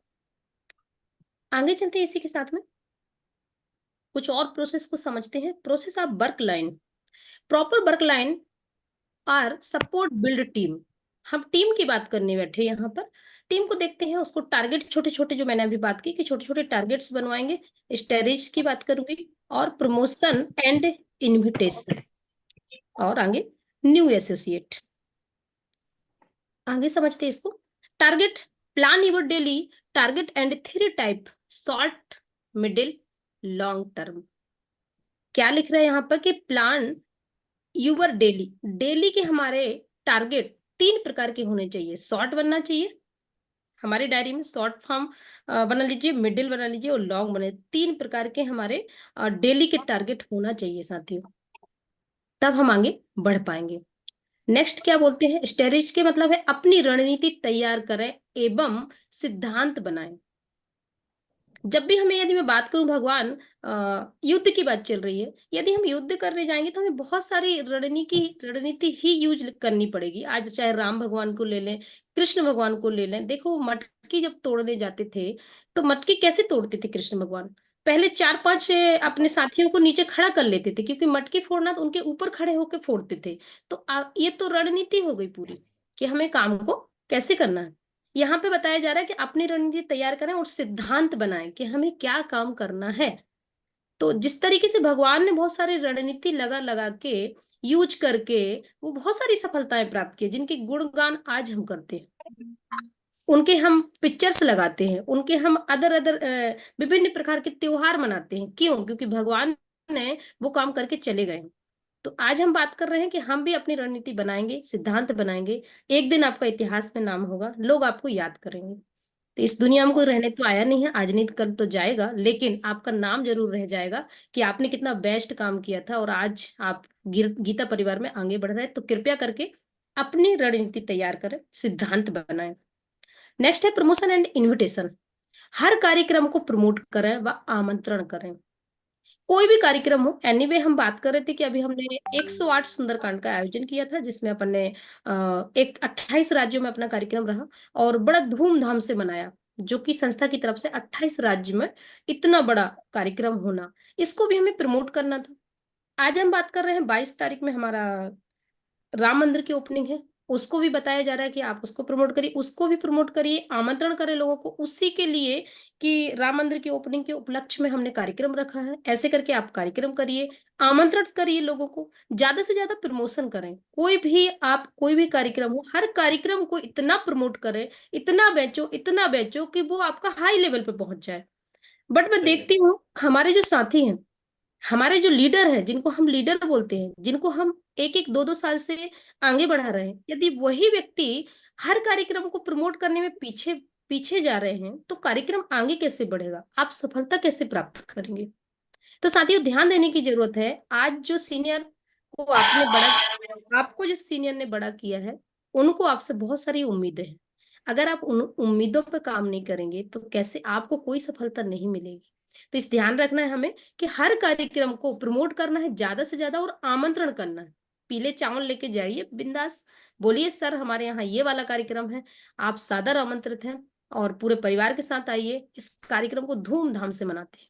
आगे चलते हैं इसी के साथ में कुछ और प्रोसेस को समझते हैं। Process of work line, proper work line or support build team. हम टीम की बात करने बैठे यहाँ पर। टीम को देखते हैं, उसको टारगेट छोटे छोटे, जो मैंने अभी बात की कि छोटे छोटे टारगेट्स बनवाएंगे। स्टेरेज की बात करूंगी और प्रमोशन एंड इनविटेशन, और आगे न्यू एसोसिएट। आगे समझते हैं इसको। Target, plan your daily target and 3 type, short, middle, long term. क्या लिख रहे हैं यहाँ पर कि प्लान यूवर डेली, डेली के हमारे टारगेट 3 प्रकार के होने चाहिए। शॉर्ट बनना चाहिए, हमारे डायरी में शॉर्ट फॉर्म बना लीजिए, मिडिल बना लीजिए और लॉन्ग बने। 3 प्रकार के हमारे डेली के टारगेट होना चाहिए साथियों, तब हम आगे बढ़ पाएंगे। नेक्स्ट क्या बोलते हैं, स्ट्रेटेजी के मतलब है अपनी रणनीति तैयार करें एवं सिद्धांत बनाएं। जब भी हमें, यदि मैं बात करूं भगवान, युद्ध की बात चल रही है, यदि हम युद्ध करने जाएंगे तो हमें बहुत सारी रणनीति ही यूज करनी पड़ेगी। आज चाहे राम भगवान को ले लें, कृष्ण भगवान को ले लें। देखो वो मटकी जब तोड़ने जाते थे तो मटकी कैसे तोड़ते थे कृष्ण भगवान। पहले 4-5 अपने साथियों को नीचे खड़ा कर लेते थे, क्योंकि मटकी फोड़ना तो उनके ऊपर खड़े होकर फोड़ते थे। तो ये तो रणनीति हो गई पूरी कि हमें काम को कैसे करना है। यहाँ पे बताया जा रहा है कि अपनी रणनीति तैयार करें और सिद्धांत बनाएं कि हमें क्या काम करना है। तो जिस तरीके से भगवान ने बहुत सारी रणनीति लगा लगा के, यूज करके, वो बहुत सारी सफलताएं प्राप्त की, जिनके गुणगान आज हम करते हैं, उनके हम पिक्चर्स लगाते हैं, उनके हम अदर अदर विभिन्न प्रकार के त्योहार मनाते हैं। क्यों? क्योंकि भगवान ने वो काम करके चले गए। तो आज हम बात कर रहे हैं कि हम भी अपनी रणनीति बनाएंगे, सिद्धांत बनाएंगे। एक दिन आपका इतिहास में नाम होगा, लोग आपको याद करेंगे। तो इस दुनिया में कोई रहने तो आया नहीं है, आज नहीं तो कल तो जाएगा, लेकिन आपका नाम जरूर रह जाएगा कि आपने कितना बेस्ट काम किया था और आज आप गीता परिवार में आगे बढ़ रहे हैं। तो कृपया करके अपनी रणनीति तैयार करें, सिद्धांत बनाएं। नेक्स्ट है प्रमोशन एंड इनविटेशन। हर कार्यक्रम को प्रमोट करें व आमंत्रण करें। कोई भी कार्यक्रम हो, एनीवे हम बात कर रहे थे कि अभी हमने 108 सुंदरकांड का आयोजन किया था, जिसमें अपन ने एक 28 राज्यों में अपना कार्यक्रम रहा और बड़ा धूमधाम से मनाया, जो कि संस्था की तरफ से 28 राज्य में इतना बड़ा कार्यक्रम होना, इसको भी हमें प्रमोट करना था। आज हम बात कर रहे हैं 22 तारीख में हमारा राम मंदिर की ओपनिंग है, उसको भी बताया जा रहा है कि आप उसको प्रमोट करिए, उसको भी प्रमोट करिए, आमंत्रण करें लोगों को उसी के लिए कि राम मंदिर की ओपनिंग के उपलक्ष्य में हमने कार्यक्रम रखा है। ऐसे करके आप कार्यक्रम करिए, आमंत्रण करिए लोगों को, ज्यादा से ज्यादा प्रमोशन करें। कोई भी आप, कोई भी कार्यक्रम हो, हर कार्यक्रम को इतना प्रमोट करें, इतना बेचो कि वो आपका हाई लेवल पे पहुंच जाए। बट मैं देखती हूँ हमारे जो साथी हैं, हमारे जो लीडर हैं, जिनको हम लीडर बोलते हैं, जिनको हम एक एक दो दो साल से आगे बढ़ा रहे हैं, यदि वही व्यक्ति हर कार्यक्रम को प्रमोट करने में पीछे पीछे जा रहे हैं, तो कार्यक्रम आगे कैसे बढ़ेगा, आप सफलता कैसे प्राप्त करेंगे? तो साथियों, ध्यान देने की जरूरत है। आज जो सीनियर को आपने बड़ा आपको जिस सीनियर ने बड़ा किया है, उनको आपसे बहुत सारी उम्मीदें हैं। अगर आप उन उम्मीदों पर काम नहीं करेंगे तो कैसे आपको कोई सफलता नहीं मिलेगी। तो इस ध्यान रखना है हमें कि हर कार्यक्रम को प्रमोट करना है ज्यादा से ज्यादा, और आमंत्रण करना है। पीले चावल लेके जाइए बिंदास, बोलिए सर हमारे यहाँ ये वाला कार्यक्रम है, आप सादर आमंत्रित हैं, और पूरे परिवार के साथ आइए, इस कार्यक्रम को धूमधाम से मनाते हैं।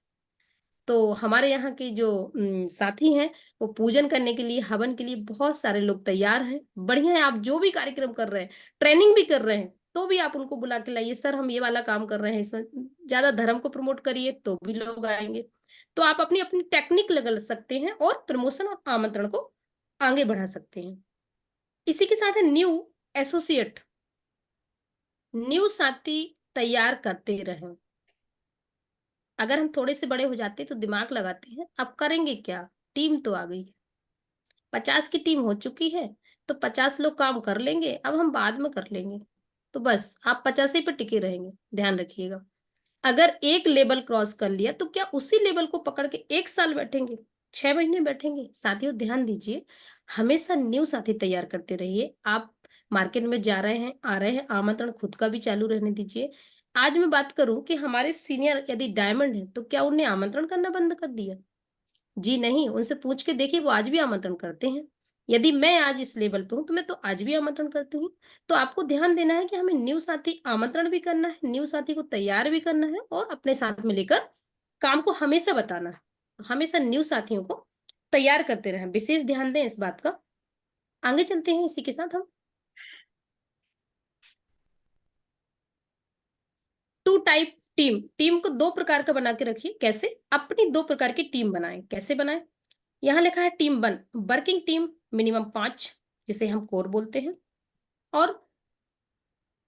तो हमारे यहाँ के जो साथी हैं, वो पूजन करने के लिए, हवन के लिए बहुत सारे लोग तैयार हैं। बढ़िया है, आप जो भी कार्यक्रम कर रहे हैं, ट्रेनिंग भी कर रहे हैं, तो भी आप उनको बुला के लाइए, सर हम ये वाला काम कर रहे हैं, इसमें ज्यादा धर्म को प्रमोट करिए, तो भी लोग आएंगे। तो आप अपनी अपनी टेक्निक लगा सकते हैं और प्रमोशन और आमंत्रण को आगे बढ़ा सकते हैं। इसी के साथ है न्यू एसोसिएट, न्यू साथी तैयार करते रहें। अगर हम थोड़े से बड़े हो जाते तो दिमाग लगाते हैं, अब करेंगे क्या, टीम तो आ गई है, 50 की टीम हो चुकी है, तो 50 लोग काम कर लेंगे, अब हम बाद में कर लेंगे। तो बस आप 50 ही पे टिके रहेंगे, ध्यान रखिएगा। अगर एक लेवल क्रॉस कर लिया तो क्या उसी लेवल को पकड़ के 1 साल बैठेंगे, 6 महीने बैठेंगे? साथियों ध्यान दीजिए, हमेशा न्यू साथी तैयार करते रहिए। आप मार्केट में जा रहे हैं, आ रहे हैं, आमंत्रण खुद का भी चालू रहने दीजिए। आज मैं बात करूं कि हमारे सीनियर यदि डायमंड है, तो क्या उन्हें आमंत्रण करना बंद कर दिया? जी नहीं, उनसे पूछ के देखिए, वो आज भी आमंत्रण करते हैं। यदि मैं आज इस लेवल पे हूँ तो मैं तो आज भी आमंत्रण करती हूँ। तो आपको ध्यान देना है कि हमें न्यू साथी आमंत्रण भी करना है, न्यू साथी को तैयार भी करना है, और अपने साथ में लेकर काम को हमेशा बताना है। तो हमेशा न्यू साथियों को तैयार करते रहें, विशेष ध्यान दें इस बात का। आगे चलते हैं इसी के साथ हम। टू टाइप टीम, टीम को दो प्रकार का बना के रखिए। कैसे? अपनी दो प्रकार की टीम बनाएं। कैसे बनाएं? यहाँ लिखा है टीम 1, वर्किंग टीम मिनिमम 5, जिसे हम कोर बोलते हैं। और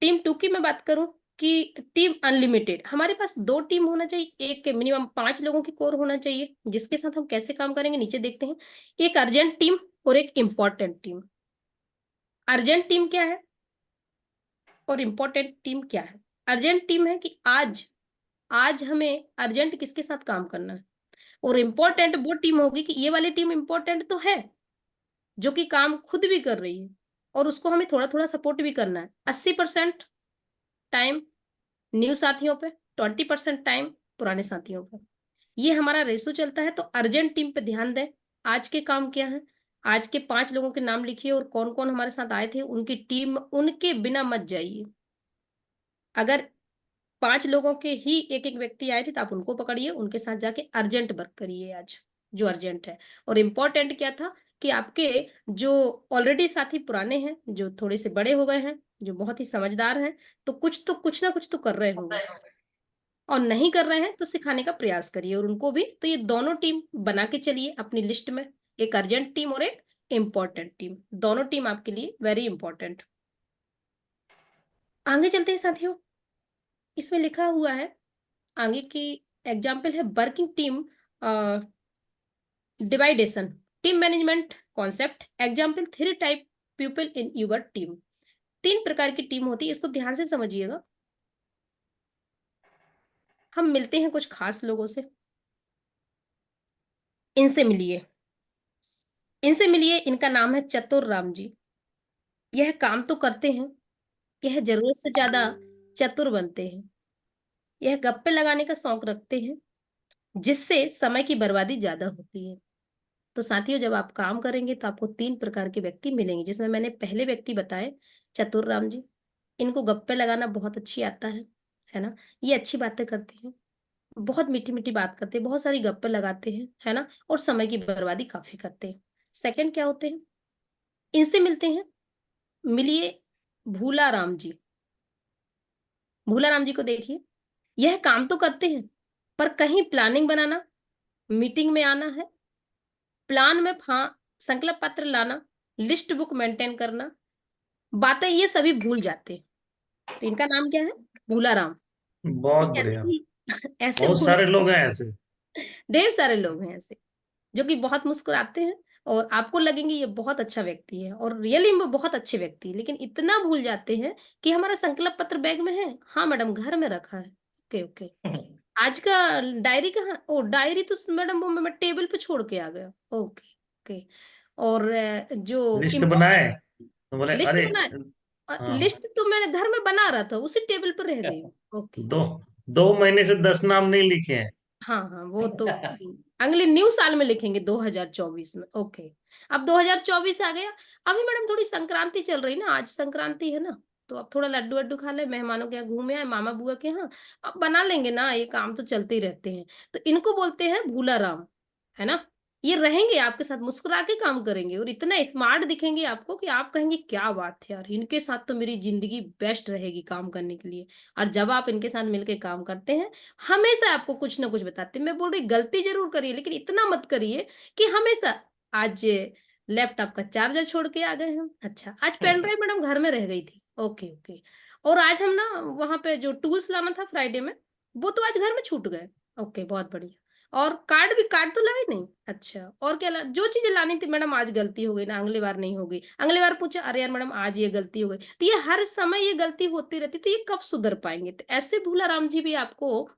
टीम 2 की मैं बात करूं कि टीम अनलिमिटेड, हमारे पास दो टीम होना चाहिए, एक के मिनिमम 5 लोगों की कोर होना चाहिए, जिसके साथ हम कैसे काम करेंगे नीचे देखते हैं। एक अर्जेंट टीम और एक इंपॉर्टेंट टीम। अर्जेंट टीम क्या है और इंपॉर्टेंट टीम क्या है? अर्जेंट टीम है कि आज आज हमें अर्जेंट किसके साथ काम करना है, और इम्पोर्टेंट वो टीम होगी कि ये वाली टीम इम्पोर्टेंट तो है, जो कि काम खुद भी कर रही है, और उसको हमें थोड़ा थोड़ा सपोर्ट भी करना है। 80% टाइम न्यू साथियों पे, 20% टाइम पुराने साथियों पे, ये हमारा रेशो चलता है। तो अर्जेंट टीम पे ध्यान दें। आज के काम क्या है, आज के 5 लोगों के नाम लिखिए, और कौन कौन हमारे साथ आए थे, उनकी टीम, उनके बिना मत जाइए। अगर 5 लोगों के ही एक एक व्यक्ति आए थे तो आप उनको पकड़िए, उनके साथ जाके अर्जेंट वर्क करिए आज, जो अर्जेंट है। और इम्पोर्टेंट क्या था कि आपके जो ऑलरेडी साथी पुराने हैं, जो थोड़े से बड़े हो गए हैं, जो बहुत ही समझदार हैं, तो कुछ ना कुछ तो कर रहे होंगे, और नहीं कर रहे हैं तो सिखाने का प्रयास करिए और उनको भी। तो ये दोनों टीम बना के चलिए अपनी लिस्ट में, एक अर्जेंट टीम और एक इम्पोर्टेंट टीम, दोनों टीम आपके लिए वेरी इंपॉर्टेंट। आगे चलते हैं साथियों, इसमें लिखा हुआ है आगे की एग्जाम्पल है working team divideation, team management concept. Example 3 type people in your team, 3 प्रकार की टीम होती है, इसको ध्यान से समझिएगा। हम मिलते हैं कुछ खास लोगों से, इनसे मिलिए, इनसे मिलिए। इनका नाम है चतुर राम जी। यह काम तो करते हैं, यह जरूरत से ज्यादा चतुर बनते हैं, यह गप्पे लगाने का शौक रखते हैं, जिससे समय की बर्बादी ज्यादा होती है। तो साथियों, जब आप काम करेंगे तो आपको 3 प्रकार के व्यक्ति मिलेंगे, जिसमें मैंने पहले व्यक्ति बताए चतुर राम जी। इनको गप्पे लगाना बहुत अच्छी आता है ना, ये अच्छी बातें करते हैं, बहुत मीठी मीठी बात करते हैं, बहुत सारी गप्पे लगाते हैं, है ना, और समय की बर्बादी काफी करते हैं। सेकंड क्या होते हैं, इनसे मिलते हैं, मिलिए भूला राम जी। भूला राम जी को देखिए, यह काम तो करते हैं, पर कहीं प्लानिंग बनाना, मीटिंग में आना है, प्लान में संकल्प पत्र लाना, लिस्ट बुक मेंटेन करना, बातें ये सभी भूल जाते हैं। तो इनका नाम क्या है? भूला राम। बहुत ठीक है, ऐसे बढ़िया। ही ऐसे बहुत भूल सारे लोग हैं ऐसे। ढेर सारे लोग हैं ऐसे जो कि बहुत मुस्कुराते हैं और आपको लगेंगे ये बहुत अच्छा व्यक्ति है और रियली में बहुत अच्छे व्यक्ति है, लेकिन इतना भूल जाते हैं कि हमारा संकल्प पत्र बैग में है। हाँ मैडम घर में रखा है। Okay okay. आज का डायरी कहाँ? ओ डायरी तो मैडम वो मैं टेबल पे छोड़ के आ गया। Okay okay. और जो लिस्ट इम्पोर्ट बनाए तो बोले लिस्ट अरे। बनाए, और हाँ, लिस्ट तो मैंने घर में बना रहा था, उसी टेबल पर रह गई। ओके। दो 2 महीने से 10 नाम नहीं लिखे हैं। हाँ हाँ वो तो अगले न्यू साल में लिखेंगे 2024 में। ओके। अब 2024 आ गया। अभी मैडम थोड़ी संक्रांति चल रही ना, आज संक्रांति है ना, तो अब थोड़ा लड्डू वड्डू खा ले, मेहमानों के यहाँ घूमे आए, मामा बुआ के यहाँ। अब बना लेंगे ना, ये काम तो चलते ही रहते हैं। तो इनको बोलते हैं भूला राम, है ना। ये रहेंगे आपके साथ, मुस्कुरा के काम करेंगे और इतना स्मार्ट दिखेंगे आपको कि आप कहेंगे क्या बात है यार, इनके साथ तो मेरी जिंदगी बेस्ट रहेगी काम करने के लिए। और जब आप इनके साथ मिलके काम करते हैं, हमेशा आपको कुछ ना कुछ बताते हैं। मैं बोल रही गलती जरूर करिए, लेकिन इतना मत करिए कि हमेशा। आज लैपटॉप का चार्जर छोड़ के आ गए हम, अच्छा आज पेन ड्राइव मैडम घर में रह गई थी। Okay okay. और आज हम ना वहां पे जो टूल्स लाना था फ्राइडे में, वो तो आज घर में छूट गए। ओके बहुत बढ़िया। और कार्ड तो लाए नहीं, अच्छा और क्या जो चीजें लानी थी मैडम आज गलती हो गई ना, अगली बार नहीं होगी। अगली बार पूछा अरे यार मैडम आज ये गलती हो गई, तो ये हर समय ये गलती होती रहती, तो ये कब सुधर पाएंगे? तो ऐसे भूला राम जी भी आपको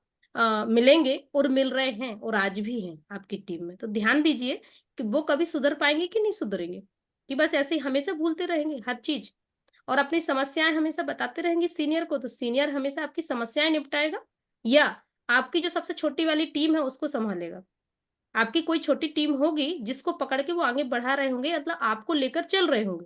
मिलेंगे और मिल रहे हैं और आज भी हैं आपकी टीम में। तो ध्यान दीजिए कि वो कभी सुधर पाएंगे कि नहीं सुधरेंगे, कि बस ऐसे ही हमेशा भूलते रहेंगे हर चीज और अपनी समस्याएं हमेशा बताते रहेंगे सीनियर को, तो सीनियर हमेशा आपकी समस्याएं निपटाएगा, या आपकी जो सबसे छोटी वाली टीम है उसको संभालेगा। आपकी कोई छोटी टीम होगी जिसको पकड़ के वो आगे बढ़ा रहे होंगे, मतलब आपको लेकर चल रहे होंगे,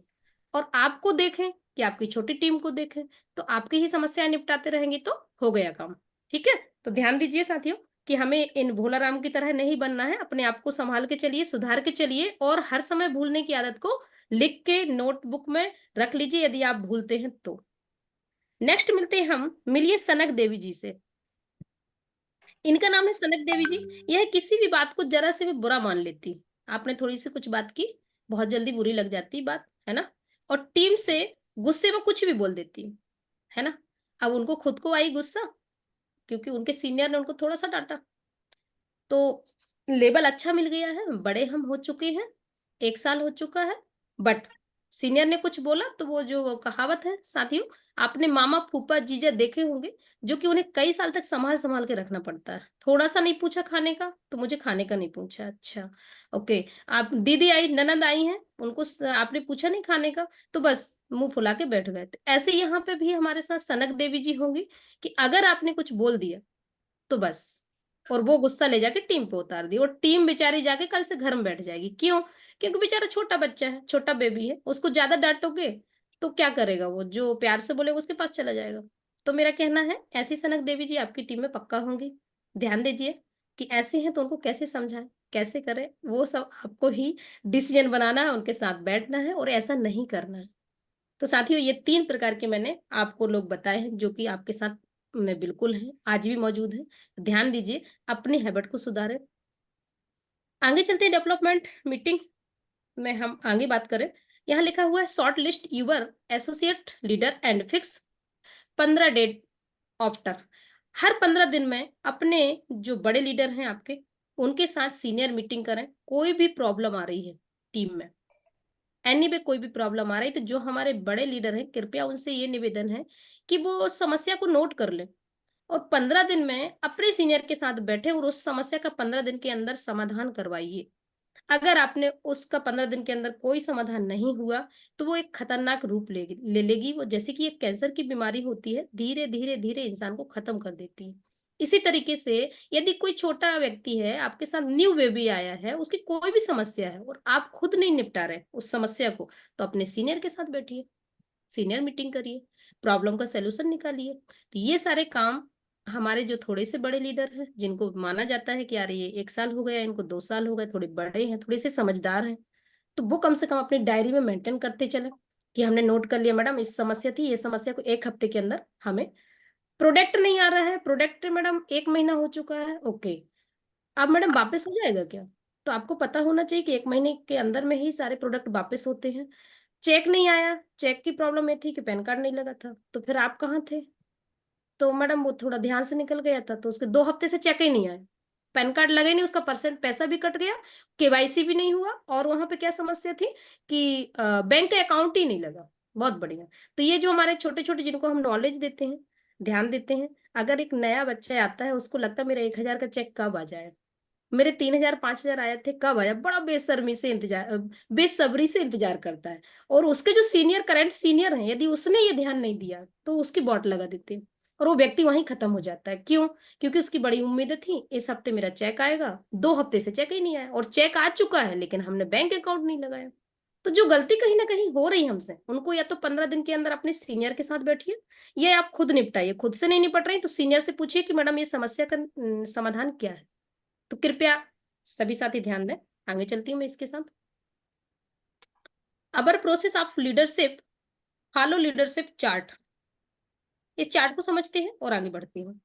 और आपको देखें कि आपकी छोटी टीम को देखें, तो आपकी ही समस्याएं निपटाते रहेंगे तो हो गया काम। ठीक है। तो ध्यान दीजिए साथियों कि हमें इन भोलाराम की तरह नहीं बनना है, अपने आप को संभाल के चलिए, सुधार के चलिए, और हर समय भूलने की आदत को लिख के नोटबुक में रख लीजिए यदि आप भूलते हैं तो। नेक्स्ट मिलते हैं हम, मिलिए सनक देवी जी से। इनका नाम है सनक देवी जी। यह किसी भी बात को जरा से भी बुरा मान लेती। आपने थोड़ी सी कुछ बात की, बहुत जल्दी बुरी लग जाती बात, है ना। और टीम से गुस्से में कुछ भी बोल देती, है ना। अब उनको खुद को आई गुस्सा, क्योंकि उनके सीनियर ने उनको थोड़ा सा डांटा, तो लेबल अच्छा मिल गया है, बड़े हम हो चुके हैं, 1 साल हो चुका है, बट सीनियर ने कुछ बोला तो वो जो कहावत है साथियों, आपने मामा फूफा जीजा देखे होंगे जो कि उन्हें कई साल तक संभाल संभाल के रखना पड़ता है। थोड़ा सा नहीं पूछा खाने का तो मुझे खाने का नहीं पूछा, अच्छा ओके। आप दीदी आई ननद आई हैं, उनको आपने पूछा नहीं खाने का तो बस मुंह फुला के बैठ गए। तो ऐसे यहाँ पे भी हमारे साथ सनक देवी जी होंगी कि अगर आपने कुछ बोल दिया तो बस, और वो गुस्सा ले जाके टीम पे उतार दी, और टीम बेचारी जाके कल से घर में बैठ जाएगी। क्यों? क्योंकि बेचारा छोटा बच्चा है, छोटा बेबी है, उसको ज्यादा डांटोगे तो क्या करेगा, वो जो प्यार से बोलेगा उसके पास चला जाएगा। तो मेरा कहना है ऐसी सनक देवी जी आपकी टीम में पक्का होंगी। ध्यान दीजिए कि ऐसे हैं तो उनको कैसे समझाएं, कैसे करें, वो सब आपको ही डिसीजन बनाना है, उनके साथ बैठना है और ऐसा नहीं करना है। तो साथियों ये 3 प्रकार के मैंने आपको लोग बताए हैं जो कि आपके साथ में बिल्कुल हैं, आज भी मौजूद हैं। तो ध्यान दीजिए, अपनी हैबिट को सुधारें। आगे चलते हैं डेवलपमेंट मीटिंग में, हम आगे बात करें। यहाँ लिखा हुआ है shortlist your associate leader and fix 15 date after. हर 15 दिन में अपने जो बड़े लीडर हैं आपके, उनके साथ सीनियर मीटिंग करें। कोई भी प्रॉब्लम आ रही है टीम में, एनी वे कोई भी प्रॉब्लम आ रही, तो जो हमारे बड़े लीडर हैं कृपया उनसे ये निवेदन है कि वो समस्या को नोट कर लें और 15 दिन में अपने सीनियर के साथ बैठे और उस समस्या का 15 दिन के अंदर समाधान करवाइए। अगर आपने उसका 15 दिन के अंदर कोई समाधान नहीं हुआ तो वो एक खतरनाक रूप ले लेगी। वो जैसे कि एक कैंसर की बीमारी होती है, धीरे धीरे धीरे इंसान को खत्म कर देती है। इसी तरीके से यदि कोई छोटा व्यक्ति है आपके साथ, न्यू बेबी आया है, उसकी कोई भी समस्या है और आप खुद नहीं निपटा रहे उस समस्या को, तो अपने सीनियर के साथ बैठिए, सीनियर मीटिंग करिए, प्रॉब्लम का सलूशन निकालिए। तो ये सारे काम हमारे जो थोड़े से बड़े लीडर हैं, जिनको माना जाता है कि यार ये 1 साल हो गया, इनको 2 साल हो गए, थोड़े बड़े हैं, थोड़े से समझदार हैं, तो वो कम से कम अपनी डायरी में मेंटेन करते चले कि हमने नोट कर लिया मैडम इस समस्या थी, ये समस्या को 1 हफ्ते के अंदर हमें, प्रोडक्ट नहीं आ रहा है, प्रोडक्ट मैडम 1 महीना हो चुका है, ओके अब मैडम वापस हो जाएगा क्या? तो आपको पता होना चाहिए कि 1 महीने के अंदर में ही सारे प्रोडक्ट वापस होते हैं। चेक नहीं आया, चेक की प्रॉब्लम ये थी कि पैन कार्ड नहीं लगा था, तो फिर आप कहाँ थे? तो मैडम वो थोड़ा ध्यान से निकल गया था, तो उसके 2 हफ्ते से चेक ही नहीं आया, पैन कार्ड लगे नहीं, उसका परसेंट पैसा भी कट गया, केवाईसी भी नहीं हुआ, और वहां पे क्या समस्या थी कि बैंक अकाउंट ही नहीं लगा। बहुत बढ़िया। तो ये जो हमारे छोटे छोटे जिनको हम नॉलेज देते हैं, ध्यान देते हैं, अगर एक नया बच्चा आता है, उसको लगता है मेरा 1,000 का चेक कब आ जाए, मेरे 3,000 5,000 आए थे कब आया, बड़ा बेशर्मी से इंतजार, बेसब्री से इंतजार करता है। और उसके जो सीनियर, करंट सीनियर हैं, यदि उसने ये ध्यान नहीं दिया तो उसकी बॉट लगा देते हैं, और वो व्यक्ति वहीं खत्म हो जाता है। क्यों? क्योंकि उसकी बड़ी उम्मीदें थी, इस हफ्ते मेरा चेक आएगा, 2 हफ्ते से चेक ही नहीं आया, और चेक आ चुका है लेकिन हमने बैंक अकाउंट नहीं लगाया। तो जो गलती कहीं ना कहीं हो रही हमसे, उनको या तो 15 दिन के अंदर अपने सीनियर के साथ बैठिए, या आप खुद निपटाइए। खुद से नहीं निपट रही तो सीनियर से पूछिए कि मैडम ये समस्या का समाधान क्या है। तो कृपया सभी साथी ध्यान दें। आगे चलती हूँ मैं इसके साथ। अबर process of leadership, follow leadership chart. इस चार्ट को समझते हैं और आगे बढ़ती हूँ।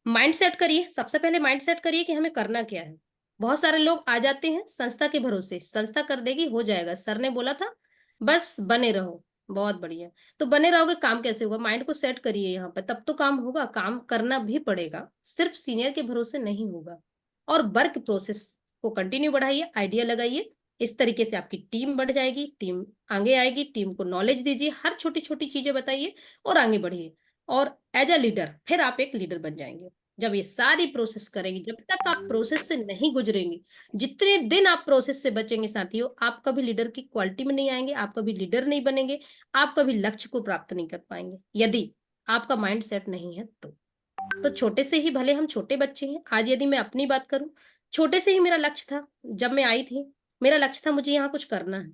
माइंड सेट करिए, सबसे पहले माइंड सेट करिए कि हमें करना क्या है। बहुत सारे लोग आ जाते हैं संस्था के भरोसे, संस्था कर देगी, हो जाएगा, सर ने बोला था, बस बने रहो। बहुत बढ़िया। तो बने रहोगे, काम कैसे होगा? माइंड को सेट करिए यहाँ पर, तब तो काम होगा। काम करना भी पड़ेगा, सिर्फ सीनियर के भरोसे नहीं होगा। और वर्क प्रोसेस को कंटिन्यू बढ़ाइए, आइडिया लगाइए, इस तरीके से आपकी टीम बढ़ जाएगी, टीम आगे आएगी। टीम को नॉलेज दीजिए, हर छोटी छोटी चीजें बताइए और आगे बढ़िए। और एज अ लीडर फिर आप एक लीडर बन जाएंगे जब ये सारी प्रोसेस करेंगे। जब तक आप प्रोसेस से नहीं गुजरेंगे, जितने दिन आप प्रोसेस से बचेंगे साथियों, आप कभी लीडर की क्वालिटी में नहीं आएंगे, आप कभी लीडर नहीं बनेंगे, आप कभी लक्ष्य को प्राप्त नहीं कर पाएंगे, यदि आपका माइंड सेट नहीं है तो छोटे से ही, भले हम छोटे बच्चे हैं, आज यदि मैं अपनी बात करूं, छोटे से ही मेरा लक्ष्य था। जब मैं आई थी, मेरा लक्ष्य था मुझे यहाँ कुछ करना है।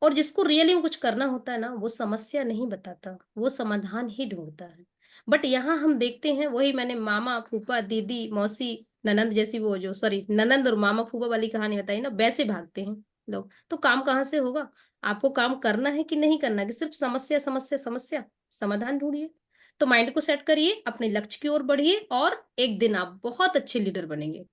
और जिसको रियली में कुछ करना होता है ना, वो समस्या नहीं बताता, वो समाधान ही ढूंढता है। बट यहाँ हम देखते हैं, वही मैंने मामा फूफा दीदी मौसी ननंद जैसी, वो जो सॉरी ननंद और मामा फूफा वाली कहानी बताई ना, वैसे भागते हैं लोग। तो काम कहाँ से होगा? आपको काम करना है कि नहीं करना है, कि सिर्फ समस्या समस्या समस्या? समाधान ढूंढिए। तो माइंड को सेट करिए, अपने लक्ष्य की ओर बढ़िए, और एक दिन आप बहुत अच्छे लीडर बनेंगे,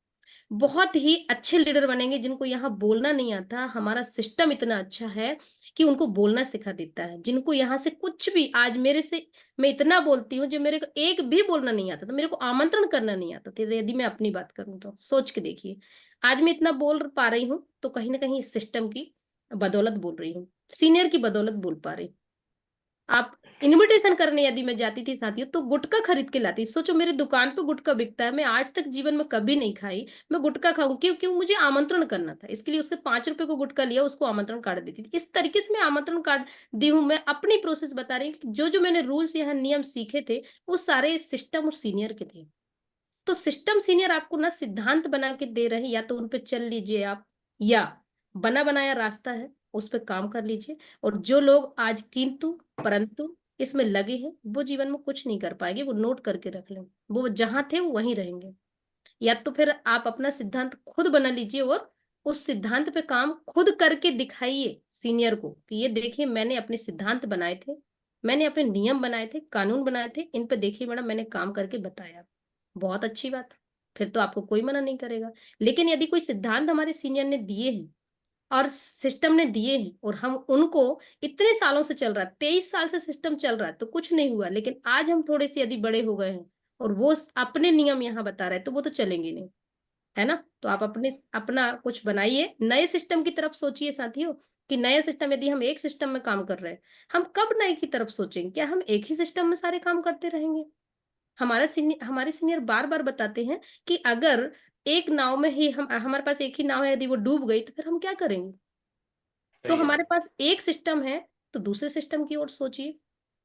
बहुत ही अच्छे लीडर बनेंगे। जिनको यहाँ बोलना नहीं आता, हमारा सिस्टम इतना अच्छा है कि उनको बोलना सिखा देता है। जिनको यहाँ से कुछ भी, आज मेरे से मैं इतना बोलती हूँ, जो मेरे को एक भी बोलना नहीं आता था, मेरे को आमंत्रण करना नहीं आता था, यदि मैं अपनी बात करूँ तो सोच के देखिए, आज मैं इतना बोल पा रही हूँ तो कहीं ना कहीं इस सिस्टम की बदौलत बोल रही हूँ, सीनियर की बदौलत बोल पा रही हूँ। आप इनविटेशन करने यदि मैं जाती थी साथियों, तो गुटखा खरीद के लाती। सोचो, मेरी दुकान पे गुटखा बिकता है, मैं आज तक जीवन में कभी नहीं खाई, मैं गुटखा खाऊं क्यों? क्यों? मुझे आमंत्रण करना था, इसके लिए उससे 5 रुपए को गुटखा लिया, उसको आमंत्रण कार्ड देती थी। इस तरीके से मैं आमंत्रण कार्ड दी हूँ। मैं अपनी प्रोसेस बता रही हूँ कि जो जो मैंने रूल्स यहाँ नियम सीखे थे, वो सारे सिस्टम और सीनियर के थे। तो सिस्टम सीनियर आपको ना सिद्धांत बना के दे रहे हैं, या तो उन पे चल लीजिए आप, या बना बनाया रास्ता है उस पर काम कर लीजिए। और जो लोग आज किंतु परंतु इसमें लगे हैं, वो जीवन में कुछ नहीं कर पाएंगे। वो नोट करके रख लें, वो जहां थे वो वहीं रहेंगे। या तो फिर आप अपना सिद्धांत खुद बना लीजिए, और उस सिद्धांत पे काम खुद करके दिखाइए सीनियर को कि ये देखिए, मैंने अपने सिद्धांत बनाए थे, मैंने अपने नियम बनाए थे, कानून बनाए थे, इन पे देखिए मैडम मैंने काम करके बताया। बहुत अच्छी बात, फिर तो आपको कोई मना नहीं करेगा। लेकिन यदि कोई सिद्धांत हमारे सीनियर ने दिए हैं और सिस्टम ने दिए हैं, और हम उनको, इतने सालों से चल रहा है, 23 साल से सिस्टम चल रहा है, तो कुछ नहीं हुआ, लेकिन आज हम थोड़े से यदि बड़े हो गए हैं और वो अपने नियम यहाँ बता रहे हैं, तो वो तो चलेंगे नहीं, है ना? तो आप अपने अपना कुछ बनाइए, नए सिस्टम की तरफ सोचिए साथियों। कि नए सिस्टम, यदि हम एक सिस्टम में काम कर रहे हैं, हम कब नए की तरफ सोचेंगे? क्या हम एक ही सिस्टम में सारे काम करते रहेंगे? हमारे सीनियर बार बार बताते हैं कि अगर एक नाव में ही हमारे पास एक ही नाव है, यदि वो डूब गई तो फिर हम क्या करेंगे? तो हमारे पास एक सिस्टम है, तो दूसरे सिस्टम की ओर सोचिए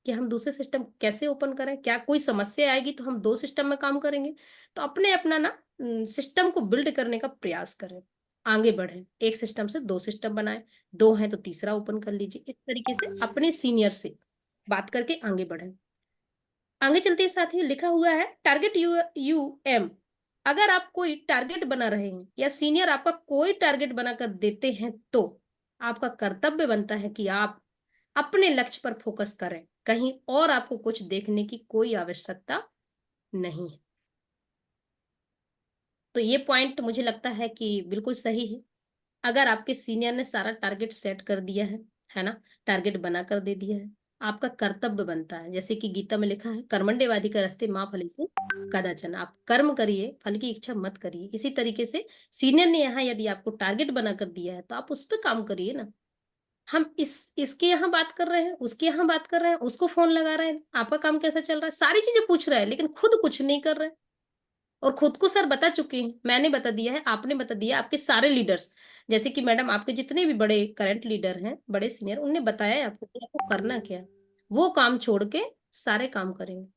कि हम दूसरे सिस्टम कैसे ओपन करें। क्या कोई समस्या आएगी तो हम 2 सिस्टम में काम करेंगे? तो अपने अपना ना सिस्टम को बिल्ड करने का प्रयास करें, आगे बढ़ें। एक सिस्टम से 2 सिस्टम बनाएं, 2 हैं तो तीसरा ओपन कर लीजिए। इस तरीके से अपने सीनियर से बात करके आगे बढ़ें। आगे चलते ही साथ ही लिखा हुआ है टारगेट यू एम। अगर आप कोई टारगेट बना रहे हैं, या सीनियर आपका कोई टारगेट बनाकर देते हैं, तो आपका कर्तव्य बनता है कि आप अपने लक्ष्य पर फोकस करें, कहीं और आपको कुछ देखने की कोई आवश्यकता नहीं है। तो ये पॉइंट मुझे लगता है कि बिल्कुल सही है। अगर आपके सीनियर ने सारा टारगेट सेट कर दिया है ना, टारगेट बना कर दे दिया है, आपका कर्तव्य बनता है। जैसे कि गीता में लिखा है, कर्मण्येवादी रस्ते माँ फलेषु कदाचन। आप कर्म करिए, फल की इच्छा मत करिए। इसी तरीके से सीनियर ने यहाँ यदि आपको टारगेट बना कर दिया है तो आप उस पर काम करिए ना। हम इसके यहाँ बात कर रहे हैं, उसके यहाँ बात कर रहे हैं, उसको फोन लगा रहे हैं, आपका काम कैसा चल रहा है, सारी चीजें पूछ रहे हैं, लेकिन खुद कुछ नहीं कर रहे हैं। और खुद को सर बता चुके हैं, मैंने बता दिया है, आपने बता दिया, आपके सारे लीडर्स, जैसे कि मैडम आपके जितने भी बड़े करंट लीडर हैं, बड़े सीनियर, उनने बताया है आपको कि आपको करना क्या है। वो काम छोड़ के सारे काम करेंगे।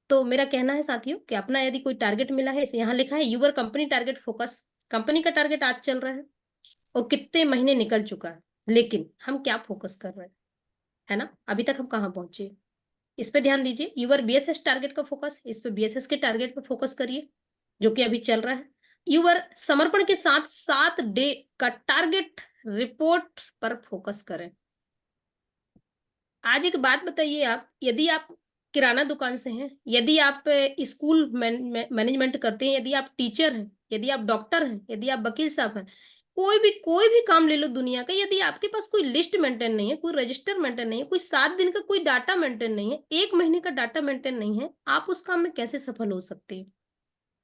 तो मेरा कहना है साथियों कि अपना यदि कोई टारगेट मिला है, इसे यहाँ लिखा है your company target focus. Company का टारगेट आज चल रहा है और कितने महीने निकल चुका है, लेकिन हम क्या फोकस कर रहे हैं, है ना, अभी तक हम कहाँ पहुंचे, इस पे ध्यान दीजिए। यूर बीएसएस टारगेट का फोकस, इस पे बीएसएस के टारगेट पे फोकस करिए जो कि अभी चल रहा है। यूर समर्पण के साथ 7 डे का टारगेट रिपोर्ट पर फोकस करें। आज एक बात बताइए, आप यदि आप किराना दुकान से हैं, यदि आप स्कूल मैनेजमेंट करते हैं, यदि आप टीचर हैं, यदि आप डॉक्टर हैं, यदि आप वकील साहब हैं, कोई भी काम ले लो दुनिया का, यदि आपके पास कोई लिस्ट मेंटेन नहीं है, कोई रजिस्टर मेंटेन नहीं है, कोई 7 दिन का कोई डाटा मेंटेन नहीं है, 1 महीने का डाटा मेंटेन नहीं है, आप उस काम में कैसे सफल हो सकते हैं?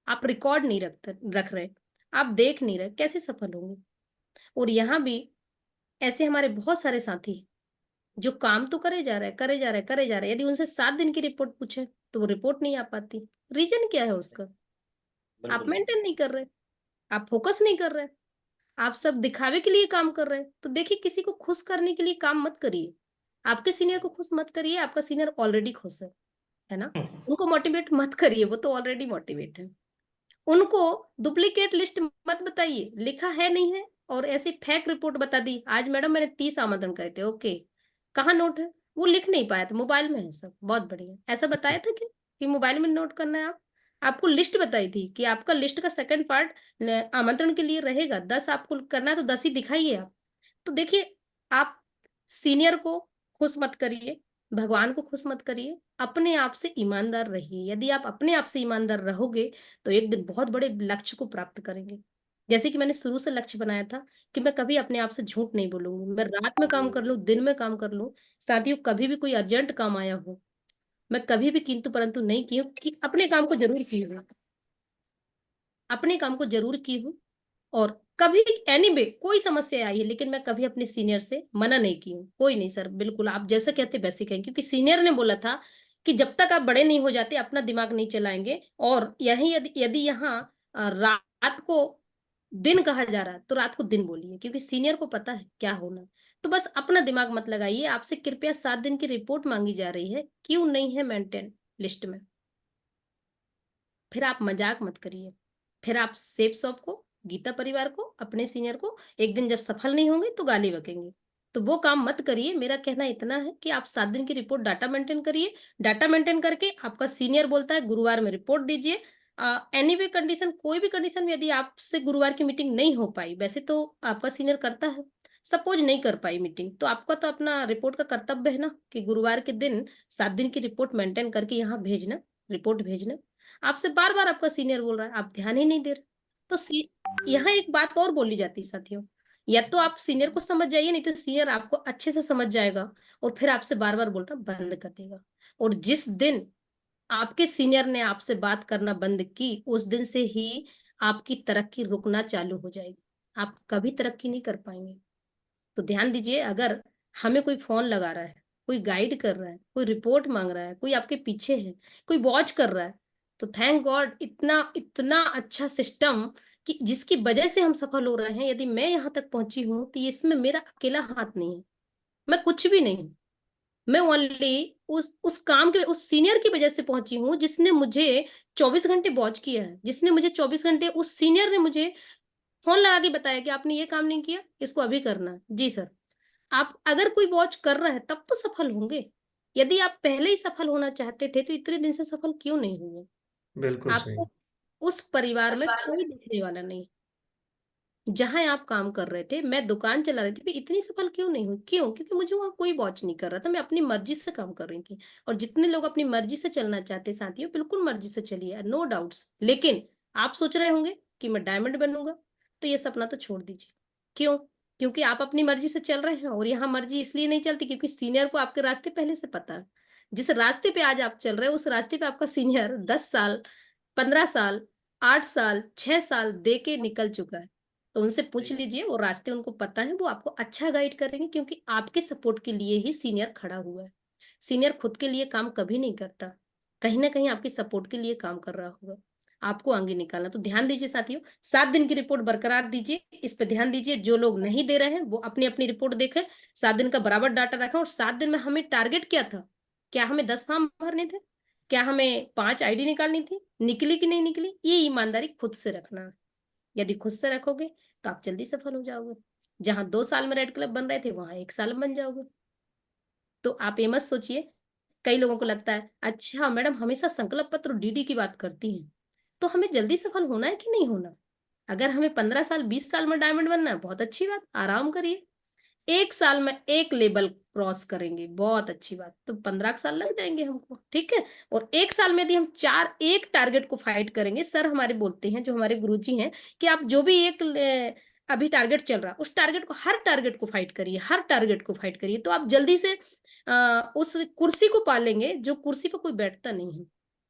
आप रिकॉर्ड नहीं रख रहे, आप देख नहीं रहे, कैसे सफल होंगे? और यहाँ भी ऐसे हमारे बहुत सारे साथी हैं जो काम तो करे जा रहे हैं, करे जा रहे हैं, करे जा रहे हैं, यदि उनसे 7 दिन की रिपोर्ट पूछे तो वो रिपोर्ट नहीं आ पाती। रीजन क्या है उसका? आप बिल्कुल। मेंटेन नहीं कर रहे, आप फोकस नहीं कर रहे, आप सब दिखावे के लिए काम कर रहे हैं। तो देखिए, किसी को खुश करने के लिए काम मत करिए, आपके सीनियर को खुश मत करिए, आपका सीनियर ऑलरेडी खुश है ना। उनको मोटिवेट मत करिए, वो तो ऑलरेडी मोटिवेट है। उनको डुप्लीकेट लिस्ट मत बताइए, लिखा है नहीं है और ऐसी फेक रिपोर्ट बता दी, आज मैडम मैंने 30 आमंत्रण करे थे, ओके, कहाँ नोट है? वो लिख नहीं पाया था, मोबाइल में है सब, बहुत बढ़िया। ऐसा बताया था कि मोबाइल में नोट करना है? आप आपको लिस्ट बताई थी कि आपका लिस्ट का सेकंड पार्ट आमंत्रण के लिए रहेगा, 10 आपको करना है तो 10 ही दिखाइए आप। तो देखिए, आप सीनियर को खुश मत करिए, भगवान को खुश मत करिए, अपने आप से ईमानदार रहिए। यदि आप अपने आप से ईमानदार रहोगे तो एक दिन बहुत बड़े लक्ष्य को प्राप्त करेंगे। जैसे कि मैंने शुरू से लक्ष्य बनाया था कि मैं कभी अपने आप से झूठ नहीं बोलूंगी, मैं रात में काम कर लूं, दिन में काम कर लूं, साथियों कभी भी कोई अर्जेंट काम आया हो, मैं कभी भी किंतु परंतु नहीं की हूँ, कि अपने काम को जरूर की हूँ, अपने काम को जरूर की हूँ। और कभी एनीवे कोई समस्या आई है, लेकिन मैं कभी अपने सीनियर से मना नहीं की हूँ, कोई नहीं सर, बिल्कुल आप जैसे कहते वैसे कहें, क्योंकि सीनियर ने बोला था कि जब तक आप बड़े नहीं हो जाते अपना दिमाग नहीं चलाएंगे। और यही यदि यदि यहाँ रात को दिन कहा जा रहा है तो रात को दिन बोलिए, क्योंकि सीनियर को पता है क्या होना है। तो बस अपना दिमाग मत लगाइए। आपसे कृपया 7 दिन की रिपोर्ट मांगी जा रही है, क्यों नहीं है मेंटेन लिस्ट में? फिर आप मजाक मत करिए, फिर आप सेफ शॉप को, गीता परिवार को, अपने सीनियर को एक दिन जब सफल नहीं होंगे तो गाली बकेंगे। तो वो काम मत करिए। मेरा कहना इतना है कि आप 7 दिन की रिपोर्ट डाटा मेंटेन करिए। डाटा मेंटेन करके आपका सीनियर बोलता है गुरुवार में रिपोर्ट दीजिए। एनीवे कंडीशन, कोई भी कंडीशन में यदि आपसे गुरुवार की मीटिंग नहीं हो पाई, वैसे तो आपका सीनियर करता है, सपोज नहीं कर पाई मीटिंग, तो आपका तो अपना रिपोर्ट का कर्तव्य है ना कि गुरुवार के दिन 7 दिन की रिपोर्ट मेंटेन करके यहाँ भेजना, रिपोर्ट भेजना। आपसे बार बार आपका सीनियर बोल रहा है, आप ध्यान ही नहीं दे रहे। तो यहाँ एक बात और बोली जाती है साथियों, या तो आप सीनियर को समझ जाइए, नहीं तो सीनियर आपको अच्छे से समझ जाएगा और फिर आपसे बार बार बोलना बंद कर देगा। और जिस दिन आपके सीनियर ने आपसे बात करना बंद की, उस दिन से ही आपकी तरक्की रुकना चालू हो जाएगी, आप कभी तरक्की नहीं कर पाएंगे। तो ध्यान दीजिए, अगर हमें कोई फोन लगा रहा है, कोई गाइड कर रहा है, कोई रिपोर्ट मांग रहा है, कोई आपके पीछे है, कोई वॉच कर रहा है, तो थैंक गॉड इतना इतना अच्छा सिस्टम कि जिसकी वजह से हम सफल हो रहे हैं। यदि मैं यहाँ तक पहुंची हूँ तो इसमें मेरा अकेला हाथ नहीं है, मैं कुछ भी नहीं हूँ। मैं ओनली उस काम के, उस सीनियर की वजह से पहुंची हूँ जिसने मुझे 24 घंटे वॉच किया है, जिसने मुझे 24 घंटे, उस सीनियर ने मुझे फोन लगा के बताया कि आपने ये काम नहीं किया, इसको अभी करना है। जी सर। आप अगर कोई वॉच कर रहा है तब तो सफल होंगे। यदि आप पहले ही सफल होना चाहते थे तो इतने दिन से सफल क्यों नहीं हुए? बिल्कुल सही। आपको उस परिवार में कोई दिखने वाला नहीं। जहां आप काम कर रहे थे, मैं दुकान चला रही थी, मैं इतनी सफल क्यों नहीं हुई? क्यों? क्योंकि मुझे वहां कोई वॉच नहीं कर रहा था, मैं अपनी मर्जी से काम कर रही थी। और जितने लोग अपनी मर्जी से चलना चाहते साथियों, बिल्कुल मर्जी से चलिए, नो डाउट्स। लेकिन आप सोच रहे होंगे कि मैं डायमंड बनूंगा, तो ये सपना तो छोड़ दीजिए। क्यों? क्योंकि आप अपनी मर्जी से चल रहे हैं, और यहाँ मर्जी इसलिए नहीं चलती क्योंकि सीनियर को आपके रास्ते पहले से पता है। जिस रास्ते पे आज आप चल रहे हो उस रास्ते पे आपका सीनियर 10 साल, 15 साल, 8 साल, 6 साल दे के निकल चुका है। तो उनसे पूछ लीजिए, वो रास्ते उनको पता है, वो आपको अच्छा गाइड करेंगे, क्योंकि आपके सपोर्ट के लिए ही सीनियर खड़ा हुआ है। सीनियर खुद के लिए काम कभी नहीं करता, कहीं ना कहीं आपकी सपोर्ट के लिए काम कर रहा होगा, आपको आगे निकालना। तो ध्यान दीजिए साथियों, 7 दिन की रिपोर्ट बरकरार दीजिए, इस पे ध्यान दीजिए। जो लोग नहीं दे रहे हैं वो अपनी अपनी रिपोर्ट देखें, 7 दिन का बराबर डाटा रखें। और 7 दिन में हमें टारगेट क्या था? क्या हमें 10 फॉर्म भरने थे? क्या हमें 5 आईडी निकालनी थी? निकली कि नहीं निकली? ये ईमानदारी खुद से रखना है। यदि खुद से रखोगे तो आप जल्दी सफल हो जाओगे। जहां 2 साल में रेड क्लब बन रहे थे वहां 1 साल में बन जाओगे। तो आप ये मत सोचिए। कई लोगों को लगता है अच्छा मैडम हमेशा संकल्प पत्र डीडी की बात करती हैं, तो हमें जल्दी सफल होना है कि नहीं होना? अगर हमें 15 साल 20 साल में डायमंड बनना है, बहुत अच्छी बात, आराम करिए। 1 साल में एक लेवल क्रॉस करेंगे, बहुत अच्छी बात, तो 15 साल लग जाएंगे हमको, ठीक है। और 1 साल में यदि हम एक टारगेट को फाइट करेंगे, सर हमारे बोलते हैं, जो हमारे गुरुजी हैं, कि आप जो भी अभी टारगेट चल रहा है उस टारगेट को, हर टारगेट को फाइट करिए, हर टारगेट को फाइट करिए, तो आप जल्दी से उस कुर्सी को पालेंगे जो कुर्सी पर कोई बैठता नहीं है।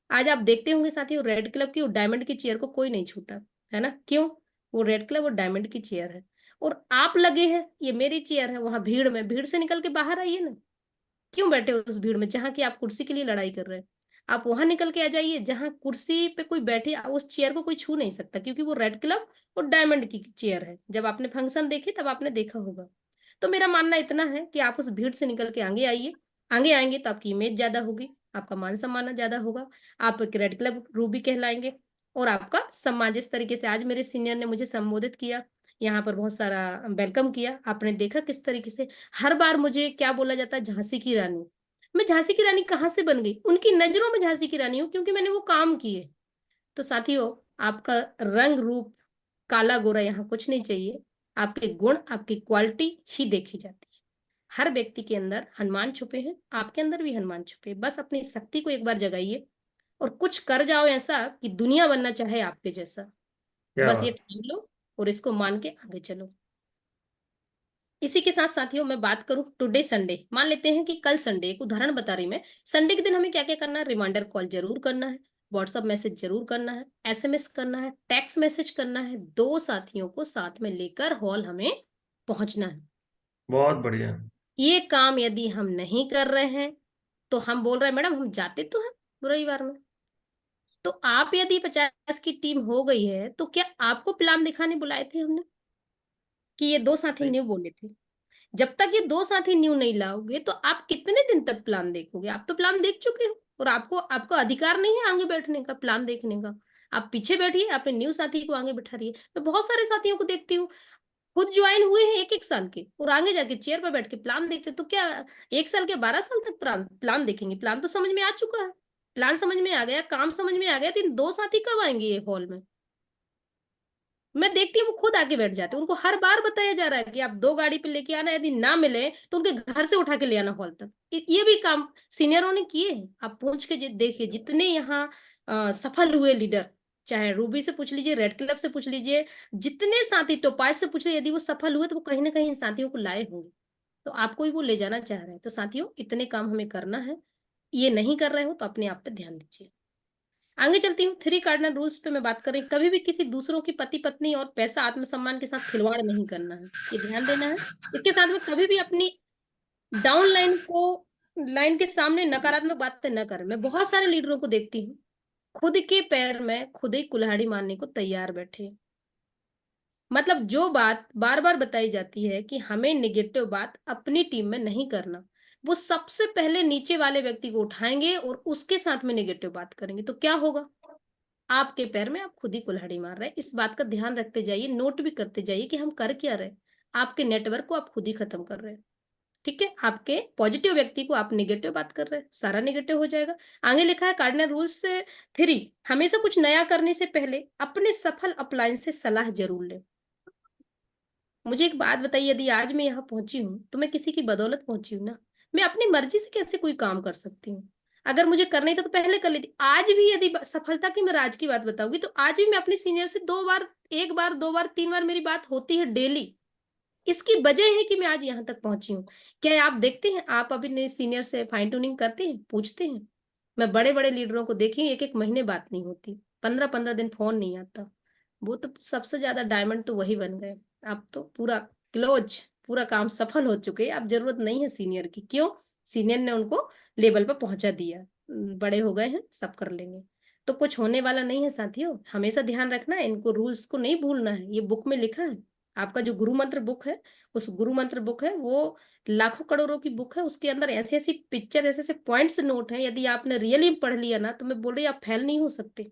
आज आप देखते होंगे साथियों, रेड क्लब की और डायमंड की चेयर को कोई नहीं छूता है ना? क्यों? वो रेड क्लब और डायमंड की चेयर है, और आप लगे हैं ये मेरी चेयर है वहां भीड़ में। भीड़ से निकल के बाहर आइए ना। क्यों बैठे हो उस भीड़ में जहां की आप कुर्सी के लिए लड़ाई कर रहे हैं? आप वहां निकल के आ जाइए जहां कुर्सी पे कोई बैठे, उस चेयर को कोई छू नहीं सकता, क्योंकि वो रेड क्लब और डायमंड की चेयर है। जब आपने फंक्शन देखे तब आपने देखा होगा। तो मेरा मानना इतना है कि आप उस भीड़ से निकल के आगे आइए। आगे आएंगे तो आपकी इमेज ज्यादा होगी, आपका मान सम्मान ज्यादा होगा, आप एक रेड क्लब रूबी कहलाएंगे, और आपका सम्मान, जिस तरीके से आज मेरे सीनियर ने मुझे संबोधित किया, यहाँ पर बहुत सारा वेलकम किया, आपने देखा किस तरीके से। हर बार मुझे क्या बोला जाता है, झांसी की रानी। मैं झांसी की रानी कहाँ से बन गई? उनकी नजरों में झांसी की रानी हूँ, क्योंकि मैंने वो काम किए। तो साथियों, आपका रंग रूप काला गोरा यहाँ कुछ नहीं चाहिए। आपके गुण, आपकी क्वालिटी ही देखी जाती है। हर व्यक्ति के अंदर हनुमान छुपे हैं, आपके अंदर भी हनुमान छुपे हैं। बस अपनी शक्ति को एक बार जगाइए और कुछ कर जाओ ऐसा कि दुनिया बनना चाहे आपके जैसा। क्या बस ये बात। ठान लो और इसको मान के आगे चलो। इसी के साथ साथियों, मैं बात करूं टुडे संडे, मान लेते हैं कि कल संडे, एक उदाहरण बता रही मैं। संडे के दिन हमें क्या क्या करना है? रिमाइंडर कॉल जरूर करना है, व्हाट्सएप मैसेज जरूर करना है, एसएमएस करना है, टेक्स्ट मैसेज करना है, 2 साथियों को साथ में लेकर हॉल हमें पहुंचना है। बहुत बढ़िया। ये काम यदि हम नहीं कर रहे हैं तो हम बोल रहे हैं मैडम हम जाते तो हैं रविवार में। तो आप यदि 50 की टीम हो गई है तो क्या आपको प्लान दिखाने बुलाए थे हमने कि ये 2 साथी नहीं। न्यू बोले थे? जब तक ये 2 साथी न्यू नहीं लाओगे तो आप कितने दिन तक प्लान देखोगे? आप तो प्लान देख चुके हो, और आपको आपका अधिकार नहीं है आगे बैठने का, प्लान देखने का। आप पीछे बैठिए, अपने न्यू साथी को आगे बैठा रहिए। मैं बहुत सारे साथियों को देखती हूँ, खुद ज्वाइन हुए हैं 1-1 साल के, और आगे जाके चेयर पर बैठ के प्लान देखते। तो क्या 1 साल के 12 साल तक प्लान प्लान देखेंगे? प्लान तो समझ में आ चुका है, प्लान समझ में आ गया, काम समझ में आ गया, तो इन 2 साथी कब आएंगे ये हॉल में? मैं देखती हूँ वो खुद आके बैठ जाते हैं। उनको हर बार बताया जा रहा है कि आप 2 गाड़ी पे लेके आना, यदि ना मिले तो उनके घर से उठा के ले आना हॉल तक। ये भी काम सीनियरों ने किए हैं। आप पूछ के देखिए, जितने यहाँ सफल हुए लीडर, चाहे रूबी से पूछ लीजिए, रेड क्लब से पूछ लीजिए, जितने साथी टोपाज से पूछ लीजिए, यदि वो सफल हुए तो वो कहीं ना कहीं इन साथियों को लाए होंगे। तो आपको ही वो ले जाना चाह रहे हैं। तो साथियों, इतने काम हमें करना है। ये नहीं कर रहे हो तो अपने आप पे ध्यान दीजिए। आगे चलती हूँ, 3 कार्डिनल रूल्स पे मैं बात कर रही हूँ। कभी भी किसी दूसरों की पति पत्नी और पैसा आत्मसम्मान के साथ खिलवाड़ नहीं करना है, ये ध्यान देना है। इसके साथ में कभी भी अपनी डाउन लाइन के सामने नकारात्मक बातें न करें। मैं बहुत सारे लीडरों को देखती हूँ, खुद के पैर में खुद ही कुल्हाड़ी मारने को तैयार बैठे। मतलब जो बात बार बार बताई जाती है कि हमें निगेटिव बात अपनी टीम में नहीं करना, वो सबसे पहले नीचे वाले व्यक्ति को उठाएंगे और उसके साथ में निगेटिव बात करेंगे, तो क्या होगा? आपके पैर में आप खुद ही कुल्हाड़ी मार रहे हैं। इस बात का ध्यान रखते जाइए, नोट भी करते जाइए कि हम कर क्या रहे हैं। आपके नेटवर्क को आप खुद ही खत्म कर रहे हैं, ठीक है। आपके पॉजिटिव व्यक्ति को आप नेगेटिव बात कर रहे हैं, सारा नेगेटिव हो जाएगा। आगे लिखा है कार्डिनल रूल्स से 3, हमेशा कुछ नया करने से पहले अपने सफल अपलाइन से सलाह जरूर लें। मुझे एक बात बताइए, यदि आज मैं यहाँ पहुंची हूँ तो मैं किसी की बदौलत पहुंची हूँ ना। मैं अपनी मर्जी से कैसे कोई काम कर सकती हूँ? अगर मुझे करना ही था तो पहले कर लेती। आज भी यदि सफलता की मैं राज की बात बताऊंगी तो आज भी मैं अपने सीनियर से 2 बार, 1 बार, 2 बार, 3 बार मेरी बात होती है डेली। इसकी वजह है कि मैं आज यहाँ तक पहुंची हूँ। क्या आप देखते हैं, आप अभी नए सीनियर से फाइन ट्यूनिंग करते हैं, पूछते हैं? मैं बड़े बड़े लीडरों को देखी, एक एक महीने बात नहीं होती, 15-15 दिन फोन नहीं आता। वो तो सबसे ज्यादा डायमंड तो वही बन गए। आप तो पूरा क्लोज, पूरा काम सफल हो चुके हैं। अब जरूरत नहीं है सीनियर की। क्यों? सीनियर ने उनको लेवल पर पहुंचा दिया, बड़े हो गए हैं, सब कर लेंगे। तो कुछ होने वाला नहीं है साथियों। हमेशा ध्यान रखना है, इनको रूल्स को नहीं भूलना है। ये बुक में लिखा है, आपका जो गुरु मंत्र बुक है, उस गुरु मंत्र बुक है, वो लाखों करोड़ों की बुक है। उसके अंदर ऐसी ऐसी पिक्चर, ऐसे ऐसे पॉइंट्स नोट हैं, यदि आपने रियली पढ़ लिया ना, तो मैं बोल रही आप फेल नहीं हो सकते।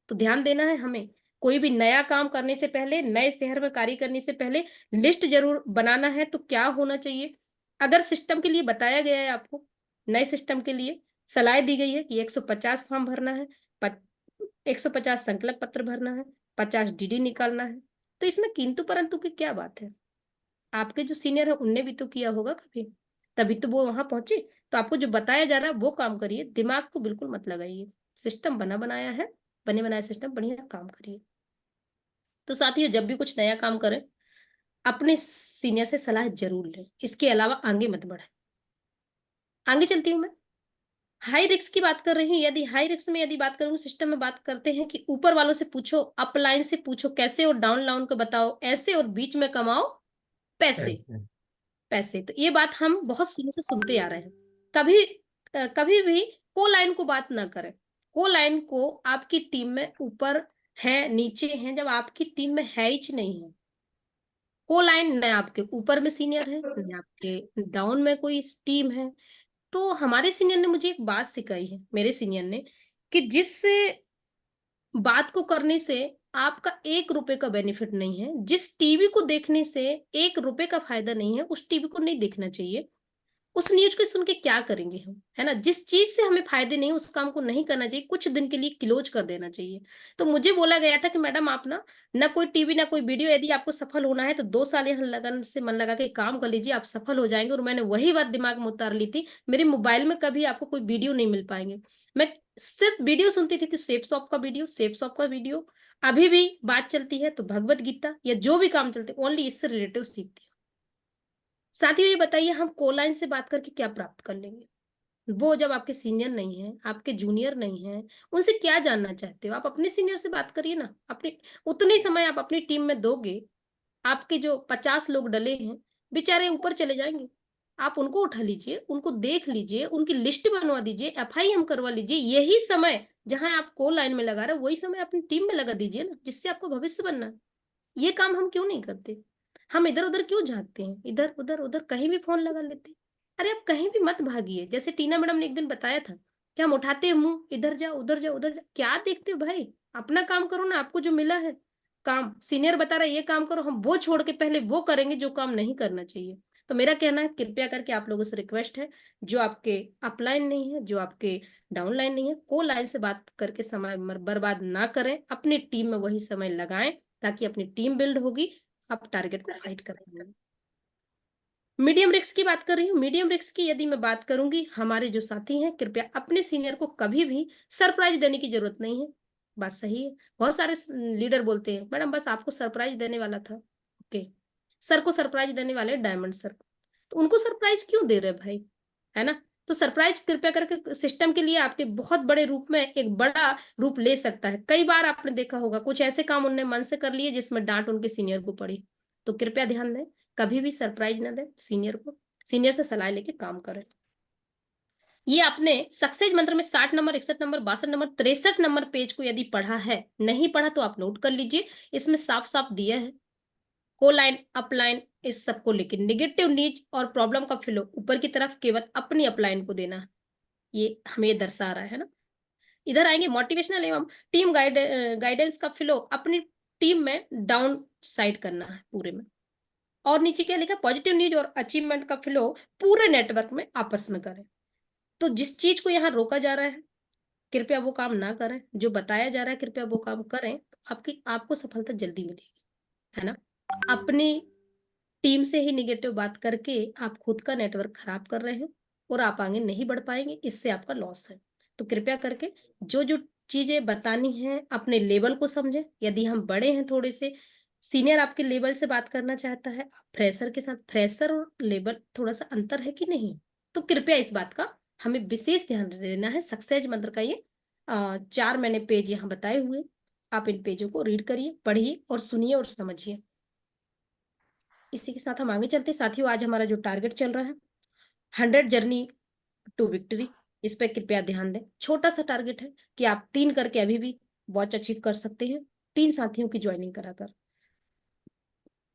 तो ध्यान देना है हमें। कोई भी नया काम करने से पहले, नए शहर में कार्य करने से पहले लिस्ट जरूर बनाना है। तो क्या होना चाहिए? अगर सिस्टम के लिए बताया गया है आपको, नए सिस्टम के लिए सलाह दी गई है कि 150 फॉर्म भरना है, 150 संकल्प पत्र भरना है, 50 डीडी निकालना है, तो इसमें किंतु परंतु की क्या बात है? आपके जो सीनियर है उनने भी तो किया होगा कभी, तभी तो वो वहां पहुंचे। तो आपको जो बताया जा रहा है वो काम करिए, दिमाग को बिल्कुल मत लगाइए। सिस्टम बना बनाया है, बने बनाए सिस्टम, बढ़िया काम करिए। तो साथियों, जब भी कुछ नया काम करें, अपने सीनियर से सलाह जरूर लें। इसके अलावा आगे मत बढ़े। आगे चलती हूँ मैं। हाई रिस्क की बात कर रही हूँ। यदि हाई रिस्क में यदि बात करूँ, सिस्टम में बात करते हैं कि ऊपर वालों से पूछो, अपलाइन से पूछो कैसे, और डाउन लाइन को बताओ ऐसे, और बीच में कमाओ पैसे। ऐसे पैसे, तो ये बात हम बहुत शुरू से सुनते आ रहे हैं। कभी कभी भी को लाइन को बात ना करें। को लाइन को आपकी टीम में ऊपर है, नीचे है, जब आपकी टीम में है ही नहीं है। को लाइन न आपके ऊपर में सीनियर है, न आपके डाउन में कोई टीम है। तो हमारे सीनियर ने मुझे एक बात सिखाई है, मेरे सीनियर ने, कि जिस बात को करने से आपका 1 रुपए का बेनिफिट नहीं है, जिस टीवी को देखने से 1 रुपए का फायदा नहीं है, उस टीवी को नहीं देखना चाहिए। उस न्यूज को सुन के क्या करेंगे हम, है ना? जिस चीज से हमें फायदे नहीं, उस काम को नहीं करना चाहिए, कुछ दिन के लिए क्लोज कर देना चाहिए। तो मुझे बोला गया था कि मैडम आप ना कोई टीवी ना कोई वीडियो, यदि आपको सफल होना है तो 2 साल यहाँ लगन से मन लगा के काम कर लीजिए, आप सफल हो जाएंगे। और मैंने वही बात दिमाग में उतार ली थी। मेरे मोबाइल में कभी आपको कोई वीडियो नहीं मिल पाएंगे। मैं सिर्फ वीडियो सुनती थी, तो सेफ शॉप का वीडियो, सेफ शॉप का वीडियो। अभी भी बात चलती है तो भगवत गीता या जो भी काम चलते, ओनली इससे रिलेटिव सीखती हूँ। साथियों, ये बताइए हम कोलाइन से बात करके क्या प्राप्त कर लेंगे? वो जब आपके सीनियर नहीं है, आपके जूनियर नहीं है, उनसे क्या जानना चाहते हो? आप अपने सीनियर से बात करिए ना। अपने उतने समय आप अपनी टीम में दोगे, आपके जो 50 लोग डले हैं, बेचारे ऊपर चले जाएंगे। आप उनको उठा लीजिए, उनको देख लीजिए, उनकी लिस्ट बनवा दीजिए, एफआईएम करवा लीजिए। यही समय जहां आप को लाइन में लगा रहे हो, वही समय अपनी टीम में लगा दीजिए ना, जिससे आपको भविष्य बनना है। ये काम हम क्यों नहीं करते? हम इधर उधर क्यों झांकते हैं? इधर उधर उधर कहीं भी फोन लगा लेते हैं। अरे आप कहीं भी मत भागिए। जैसे टीना मैडम ने एक दिन बताया था कि हम उठाते हैं मुंह, इधर जाओ उधर जाओ उधर जाओ, क्या देखते हो भाई? अपना काम करो ना, आपको जो मिला है काम, सीनियर बता रहा है ये काम करो, हम वो छोड़ के पहले वो करेंगे जो काम नहीं करना चाहिए। तो मेरा कहना है, कृपया करके आप लोगों से रिक्वेस्ट है, जो आपके अपलाइन नहीं है, जो आपके डाउनलाइन नहीं है, को लाइन से बात करके समय बर्बाद ना करें। अपनी टीम में वही समय लगाएं, ताकि अपनी टीम बिल्ड होगी, आप टारगेट को फाइट कर पाएंगे। मीडियम रिस्क की बात कर रही हूँ। मीडियम रिस्क की यदि मैं बात करूंगी, हमारे जो साथी हैं, कृपया अपने सीनियर को कभी भी सरप्राइज देने की जरूरत नहीं है। बात सही है। बहुत सारे लीडर बोलते हैं मैडम बस आपको सरप्राइज देने वाला था। ओके, सर को सरप्राइज देने वाले डायमंड सर को, तो उनको सरप्राइज क्यों दे रहे भाई, है ना? तो सरप्राइज कृपया करके सिस्टम के लिए आपके बहुत बड़े रूप में एक बड़ा रूप ले सकता है। कई बार आपने देखा होगा कुछ ऐसे काम उनने मन से कर लिए जिसमें डांट उनके सीनियर को पड़ी। तो कृपया ध्यान दें, कभी भी सरप्राइज ना दें सीनियर को। सीनियर से सलाह लेके काम करें। ये आपने सक्सेस मंत्र में 60 number, 61 number, 62 number, 63 number page को यदि पढ़ा है, नहीं पढ़ा तो आप नोट कर लीजिए। इसमें साफ साफ दिया है को लाइन अपलाइन इस सबको लेके निगेटिव नीज और प्रॉब्लम का फ्लो ऊपर की तरफ केवल अपनी अपलाइन को देना है। ये हमें दर्शा रहा है ना। इधर आएंगे मोटिवेशनल एवं टीम गाइडेंस का फ्लो अपनी टीम में डाउन साइड करना है पूरे में। और नीचे क्या लिखा, पॉजिटिव न्यूज और अचीवमेंट का फ्लो पूरे नेटवर्क में आपस में करें। तो जिस चीज को यहाँ रोका जा रहा है, कृपया वो काम ना करें। जो बताया जा रहा है कृपया वो काम करें, तो आपको सफलता जल्दी मिलेगी, है ना? अपनी टीम से ही निगेटिव बात करके आप खुद का नेटवर्क खराब कर रहे हैं, और आप आगे नहीं बढ़ पाएंगे, इससे आपका लॉस है। तो कृपया करके जो जो चीजें बतानी हैं, अपने लेवल को समझें। यदि हम बड़े हैं थोड़े से, सीनियर आपके लेवल से बात करना चाहता है, फ्रेशर के साथ, फ्रेशर और लेवल थोड़ा सा अंतर है कि नहीं, तो कृपया इस बात का हमें विशेष ध्यान देना है। सक्सेस मंत्र का ये 4 मैंने पेज यहाँ बताए हुए, आप इन पेजों को रीड करिए, पढ़िए और सुनिए और समझिए। इसी के साथ हम आगे चलते हैं साथियों। आज हमारा जो टारगेट चल रहा है 100 जर्नी टू विक्ट्री, इस पे कृपया ध्यान दें। छोटा सा टारगेट है कि आप 3 करके अभी भी वॉच अचीव कर सकते हैं, 3 साथियों की ज्वाइनिंग कराकर।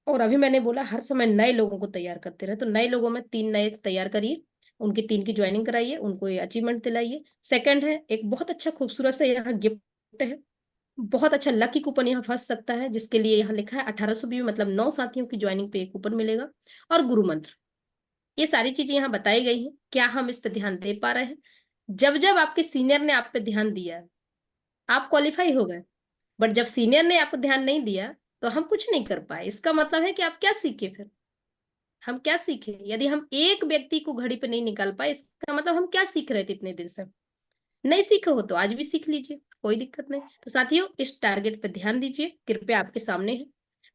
और अभी मैंने बोला हर समय नए लोगों को तैयार करते रहे, तो नए लोगों में 3 नए तैयार करिए, उनकी 3 की ज्वाइनिंग कराइए, उनको ये अचीवमेंट दिलाइए। सेकंड है, एक बहुत अच्छा खूबसूरत से यहाँ गिफ्ट है, बहुत अच्छा लकी कूपन यहाँ फंस सकता है, जिसके लिए यहाँ लिखा है 1820, मतलब 9 साथियों की ज्वाइनिंग पे एक कूपन मिलेगा। और गुरु मंत्र, ये सारी चीजें यहाँ बताई गई हैं। क्या हम इस पे ध्यान दे पा रहे हैं? जब जब आपके सीनियर ने आप पे ध्यान दिया, आप क्वालिफाई हो गए, बट जब सीनियर ने आपको ध्यान नहीं दिया तो हम कुछ नहीं कर पाए। इसका मतलब है कि आप क्या सीखे? फिर हम क्या सीखे? यदि हम एक व्यक्ति को घड़ी पे नहीं निकाल पाए, इसका मतलब हम क्या सीख रहे थे इतने दिन से? नहीं सीखे हो तो आज भी सीख लीजिए, कोई दिक्कत नहीं। तो साथियों, इस टारगेट पे ध्यान दीजिए, कृपया आपके सामने है।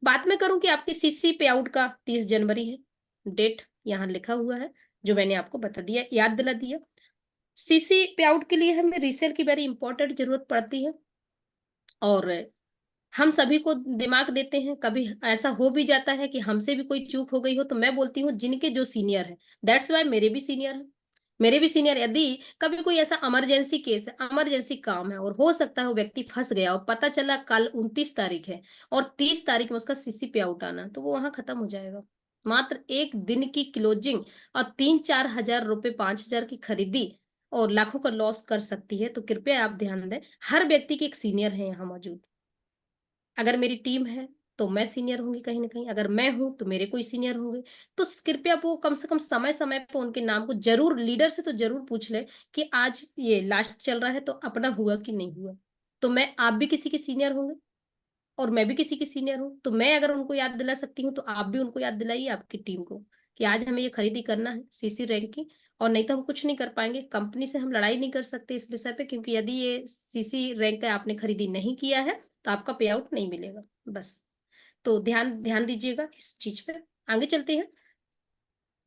बात मैं करूं कि आपकी सीसी पे आउट का 30 जनवरी है, डेट यहाँ लिखा हुआ है, जो मैंने आपको बता दिया, याद दिला दिया। सीसी पे आउट के लिए हमें रीसेल की वेरी इंपॉर्टेंट जरूरत पड़ती है, और हम सभी को दिमाग देते हैं। कभी ऐसा हो भी जाता है कि हमसे भी कोई चूक हो गई हो, तो मैं बोलती हूँ जिनके जो सीनियर है, दैट्स वाई मेरे भी सीनियर है, मेरे भी सीनियर, यदि कभी कोई ऐसा इमरजेंसी केस है, इमरजेंसी काम है, और हो सकता है वो व्यक्ति फंस गया और पता चला कल 29 तारीख है और 30 तारीख में उसका सीसी पे आउट आना, तो वो वहां खत्म हो जाएगा। मात्र एक दिन की क्लोजिंग और 3-4 हजार रुपए, 5 हजार की खरीदी और लाखों का लॉस कर सकती है। तो कृपया आप ध्यान दें, हर व्यक्ति की एक सीनियर है यहाँ मौजूद। अगर मेरी टीम है तो मैं सीनियर होंगी कहीं ना कहीं, अगर मैं हूं तो मेरे कोई सीनियर होंगे। तो कृपया वो कम से कम समय समय पर उनके नाम को जरूर, लीडर से तो जरूर पूछ ले कि आज ये लास्ट चल रहा है तो अपना हुआ कि नहीं हुआ। तो मैं, आप भी किसी के सीनियर होंगे और मैं भी किसी की सीनियर हूँ, तो मैं अगर उनको याद दिला सकती हूँ तो आप भी उनको याद दिलाइए, आपकी टीम को, कि आज हमें ये खरीदी करना है सीसी रैंक की। और नहीं तो हम कुछ नहीं कर पाएंगे, कंपनी से हम लड़ाई नहीं कर सकते इस विषय पे, क्योंकि यदि ये सीसी रैंक का आपने खरीदी नहीं किया है तो आपका पे आउट नहीं मिलेगा। बस, तो ध्यान ध्यान दीजिएगा इस चीज पे। आगे चलते हैं।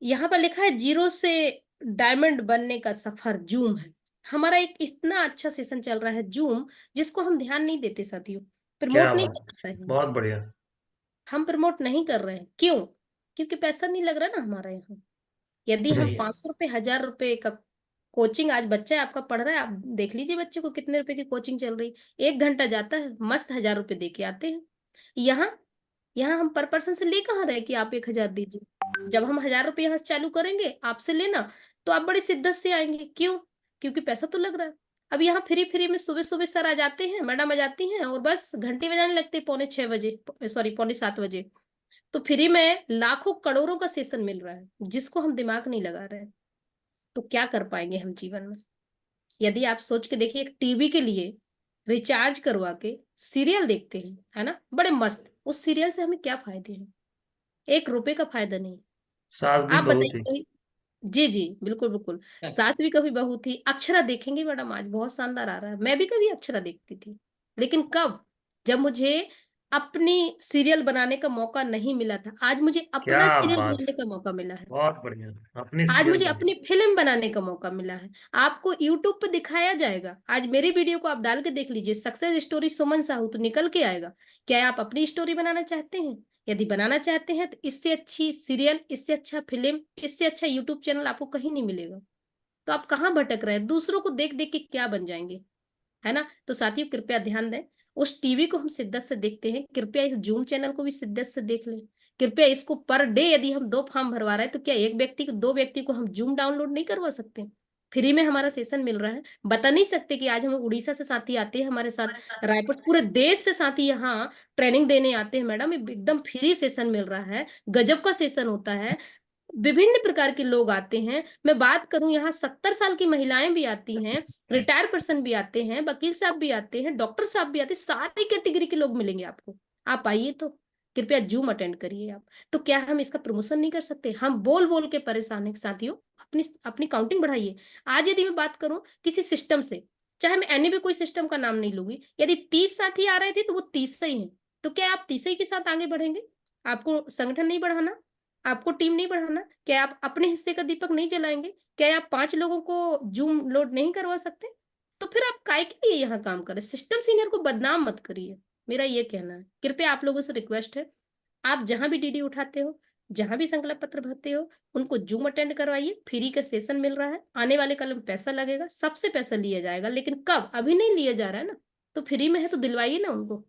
यहाँ पर लिखा है 0 से डायमंड बनने का सफर जूम है। हमारा एक इतना अच्छा सेशन चल रहा है जूम, जिसको हम ध्यान नहीं देते साथियों, क्या प्रमोट नहीं बात, कर रहे हैं। बहुत बढ़िया। हम प्रमोट नहीं कर रहे हैं, क्यों? क्योंकि पैसा नहीं लग रहा ना हमारा यहाँ। यदि हम नहीं, 500 रुपये, 1000 रुपये का कोचिंग, आज बच्चा आपका पढ़ रहा है, आप देख लीजिए बच्चे को कितने रुपए की कोचिंग चल रही, 1 घंटा जाता है, मस्त 1000 रुपये दे के आते हैं। यहाँ यहाँ हम पर पर्सन से ले कहाँ रहे कि आप 1000 दीजिए? जब हम 1000 रुपये यहाँ से चालू करेंगे आपसे लेना, तो आप बड़ी शिद्दत से आएंगे। क्यों? क्योंकि पैसा तो लग रहा है। अब यहाँ फ्री फ्री में सुबह सुबह सर आ जाते हैं, मैडम आ जाती हैं, और बस घंटी बजाने लगते हैं 6:45 बजे, सॉरी 6:45 बजे। तो फ्री में लाखों करोड़ों का सेशन मिल रहा है, जिसको हम दिमाग नहीं लगा रहे हैं। तो क्या कर पाएंगे हम जीवन में? यदि आप सोच के देखिए, एक टीवी के लिए रिचार्ज करवा के सीरियल देखते हैं, है ना, बड़े मस्त, उस सीरियल से हमें क्या फायदे हैं? 1 रुपए का फायदा नहीं। सास भी आप बहू बताइए थी। कोई। जी जी, बिल्कुल बिल्कुल। सास भी कभी बहू थी। अक्षरा देखेंगे मैडम, आज बहुत शानदार आ रहा है, मैं भी कभी अक्षरा देखती थी, लेकिन कब? जब मुझे अपनी सीरियल बनाने का मौका नहीं मिला था। आज मुझे अपना क्या सीरियल बात, बनाने का मौका मिला है, बहुत बढ़िया। अपनी आज सीरियल मुझे बनी। अपनी फिल्म बनाने का मौका मिला है। आपको यूट्यूब पे दिखाया जाएगा, आज मेरी वीडियो को आप डाल के देख लीजिए, सक्सेस स्टोरी सुमन साहू, तो निकल के आएगा। क्या आप अपनी स्टोरी बनाना चाहते हैं? यदि बनाना चाहते हैं तो इससे अच्छी सीरियल, इससे अच्छा फिल्म, इससे अच्छा यूट्यूब चैनल आपको कहीं नहीं मिलेगा। तो आप कहाँ भटक रहे हैं? दूसरों को देख देख के क्या बन जाएंगे, है ना? तो साथियों, कृपया ध्यान दें, उस टीवी को हम शिद्दत से देखते हैं, कृपया इस जूम चैनल को भी शिद्दत से देख लें। कृपया इसको पर डे, यदि हम 2 फॉर्म भरवा रहे हैं, तो क्या एक व्यक्ति को, 2 व्यक्ति को हम जूम डाउनलोड नहीं करवा सकते? फ्री में हमारा सेशन मिल रहा है। बता नहीं सकते कि आज हमें उड़ीसा से साथी आते हैं हमारे साथ, रायपुर, पूरे देश से साथी यहाँ ट्रेनिंग देने आते हैं। मैडम, ये एकदम फ्री सेशन मिल रहा है, गजब का सेशन होता है, विभिन्न प्रकार के लोग आते हैं। मैं बात करूं, यहाँ 70 साल की महिलाएं भी आती हैं, रिटायर पर्सन भी आते हैं, वकील साहब भी आते हैं, डॉक्टर साहब भी आते हैं, सारी कैटेगरी के लोग मिलेंगे आपको। आप आइए, तो कृपया जूम अटेंड करिए आप। तो क्या हम इसका प्रमोशन नहीं कर सकते? हम बोल बोल के परेशान हैं साथियों, अपनी अपनी काउंटिंग बढ़ाइए। आज यदि मैं बात करूं किसी सिस्टम से, चाहे मैं एनी भी कोई सिस्टम का नाम नहीं लूंगी, यदि 30 साथी आ रहे थे तो वो 30 ही हैं, तो क्या आप तीसरे के साथ आगे बढ़ेंगे? आपको संगठन नहीं बढ़ाना? आपको टीम नहीं बढ़ाना? क्या आप अपने हिस्से का दीपक नहीं जलाएंगे? क्या आप 5 लोगों को जूम लोड नहीं करवा सकते? तो फिर आप काय के लिए यहाँ काम कर रहे? सिस्टम सीनियर को बदनाम मत करिए, मेरा ये कहना है। कृपया आप लोगों से रिक्वेस्ट है, आप जहां भी डीडी उठाते हो, जहां भी संकल्प पत्र भरते हो, उनको जूम अटेंड करवाइए। फ्री का सेशन मिल रहा है, आने वाले कल में पैसा लगेगा, सबसे पैसा लिया जाएगा, लेकिन कब? अभी नहीं लिया जा रहा है ना, तो फ्री में है तो दिलवाइए ना उनको।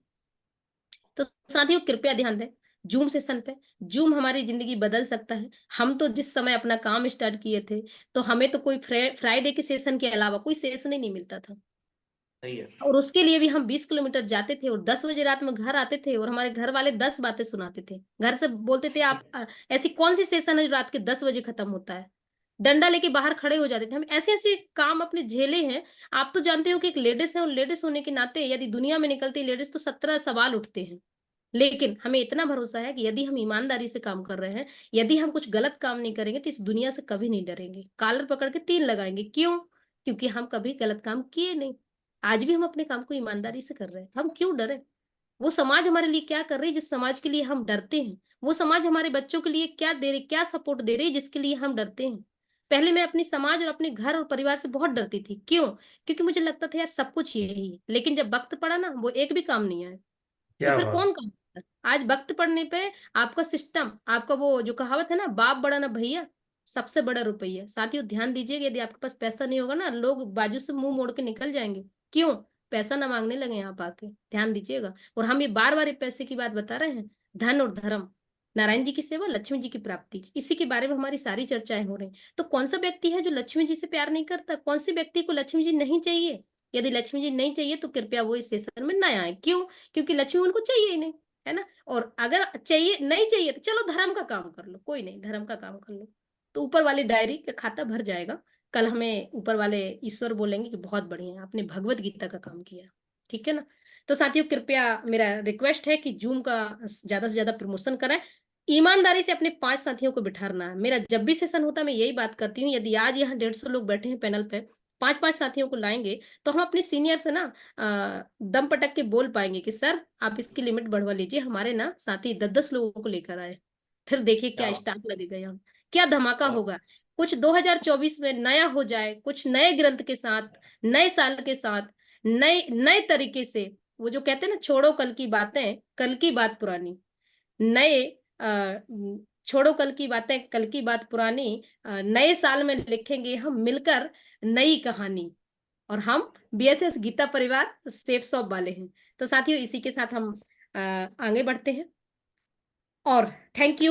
तो साथियों कृपया ध्यान दें जूम सेशन पे। जूम हमारी जिंदगी बदल सकता है। हम तो जिस समय अपना काम स्टार्ट किए थे, तो हमें तो कोई फ्राइडे के सेशन के अलावा कोई सेशन ही नहीं मिलता था। सही है। और उसके लिए भी हम 20 किलोमीटर जाते थे और 10 बजे रात में घर आते थे, और हमारे घर वाले 10 बातें सुनाते थे। घर से बोलते थे आप ऐसी कौन सी सेशन है जो रात के 10 बजे खत्म होता है? डंडा लेके बाहर खड़े हो जाते थे। हम ऐसे ऐसे काम अपने झेले हैं। आप तो जानते हो कि एक लेडीज है, और लेडीज होने के नाते यदि दुनिया में निकलती लेडीज तो 17 सवाल उठते हैं। लेकिन हमें इतना भरोसा है कि यदि हम ईमानदारी से काम कर रहे हैं, यदि हम कुछ गलत काम नहीं करेंगे, तो इस दुनिया से कभी नहीं डरेंगे। कॉलर पकड़ के 3 लगाएंगे। क्यों? क्योंकि हम कभी गलत काम किए नहीं। आज भी हम अपने काम को ईमानदारी से कर रहे हैं, तो हम क्यों डरे? वो समाज हमारे लिए क्या कर रही है जिस समाज के लिए हम डरते हैं? वो समाज हमारे बच्चों के लिए क्या दे रही, क्या सपोर्ट दे रही है जिसके लिए हम डरते हैं? पहले मैं अपनी समाज और अपने घर और परिवार से बहुत डरती थी। क्यों? क्योंकि मुझे लगता था यार सब कुछ यही है, लेकिन जब वक्त पड़ा ना, वो एक भी काम नहीं आया। तो क्या फिर बात। कौन काम करता है? आज वक्त पड़ने पे आपका सिस्टम, आपका वो जो कहावत है ना, बाप बड़ा ना भैया, सबसे बड़ा रुपया। साथियों ध्यान दीजिएगा, यदि आपके पास पैसा नहीं होगा ना, लोग बाजू से मुंह मोड़ के निकल जाएंगे। क्यों? पैसा ना मांगने लगे यहाँ आके। ध्यान दीजिएगा। और हम ये बार बार पैसे की बात बता रहे हैं। धन और धर्म, नारायण जी की सेवा, लक्ष्मी जी की प्राप्ति, इसी के बारे में हमारी सारी चर्चाएं हो रही। तो कौन सा व्यक्ति है जो लक्ष्मी जी से प्यार नहीं करता? कौन से व्यक्ति को लक्ष्मी जी नहीं चाहिए? यदि लक्ष्मी जी नहीं चाहिए तो कृपया वो इस सेशन में ना आए। क्यों? क्योंकि लक्ष्मी उनको चाहिए ही नहीं, है ना। और अगर चाहिए, नहीं चाहिए, तो चलो धर्म का काम कर लो, कोई नहीं, धर्म का काम कर लो, तो ऊपर वाली डायरी का खाता भर जाएगा। कल हमें ऊपर वाले ईश्वर बोलेंगे कि बहुत बढ़िया, आपने भगवत गीता का काम किया। ठीक है ना। तो साथियों कृपया मेरा रिक्वेस्ट है कि जूम का ज्यादा से ज्यादा प्रमोशन करें। ईमानदारी से अपने 5 साथियों को बिठाना है। मेरा जब भी सेशन होता है मैं यही बात करती हूँ, यदि आज यहाँ 150 लोग बैठे हैं पैनल पे, 5 5 साथियों को लाएंगे, तो हम अपने सीनियर से ना दम पटक के बोल पाएंगे कि सर आप इसकी लिमिट बढ़वा लीजिए, हमारे ना साथी 10 10 लोगों को लेकर आए। फिर देखिए क्या क्या स्टाफ लगेगा यहाँ, क्या धमाका बात। होगा। कुछ 2024 में नया हो जाए, कुछ नए ग्रंथ के साथ, नए साल के साथ, नए नए तरीके से। वो जो कहते हैं ना, छोड़ो कल की बातें, कल की बात पुरानी। नए छोड़ो कल की बातें, कल की बात पुरानी। नए साल में लिखेंगे हम मिलकर नई कहानी। और हम बीएसएस गीता परिवार सेफ शॉप वाले हैं। तो साथियों इसी के साथ हम आगे बढ़ते हैं। और thank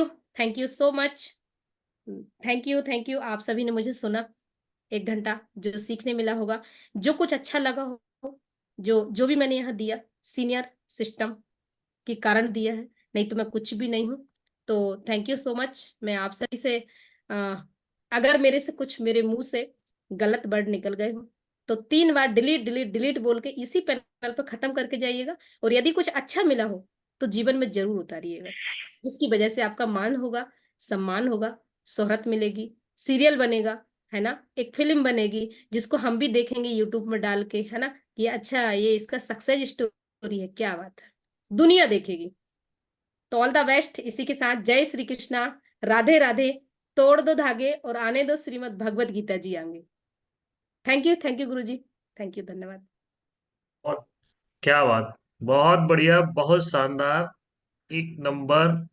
you so much. Thank you, आप सभी ने मुझे सुना। 1 घंटा जो सीखने मिला होगा, जो कुछ अच्छा लगा हो, जो जो भी मैंने यहाँ दिया, सीनियर सिस्टम के कारण दिया है, नहीं तो मैं कुछ भी नहीं हूँ। तो थैंक यू सो मच। मैं आप सभी से अगर मेरे से कुछ, मेरे मुंह से गलत वर्ड निकल गए हो, तो 3 बार डिलीट डिलीट डिलीट बोल के इसी पैनल पर खत्म करके जाइएगा। और यदि कुछ अच्छा मिला हो तो जीवन में जरूर उतारिएगा, जिसकी वजह से आपका मान होगा, सम्मान होगा, शोहरत मिलेगी, सीरियल बनेगा, है ना, एक फिल्म बनेगी जिसको हम भी देखेंगे यूट्यूब में डाल के, है ना, ये अच्छा, ये इसका सक्सेस स्टोरी है, क्या बात है, दुनिया देखेगी। तो ऑल द बेस्ट। इसी के साथ जय श्री कृष्णा, राधे राधे। तोड़ दो धागे और आने दो श्रीमद् भगवत गीता जी आगे। Thank you Guru ji. Thank you, धन्यवाद। और क्या बात। बहुत बढ़िया, बहुत शानदार, एक नंबर,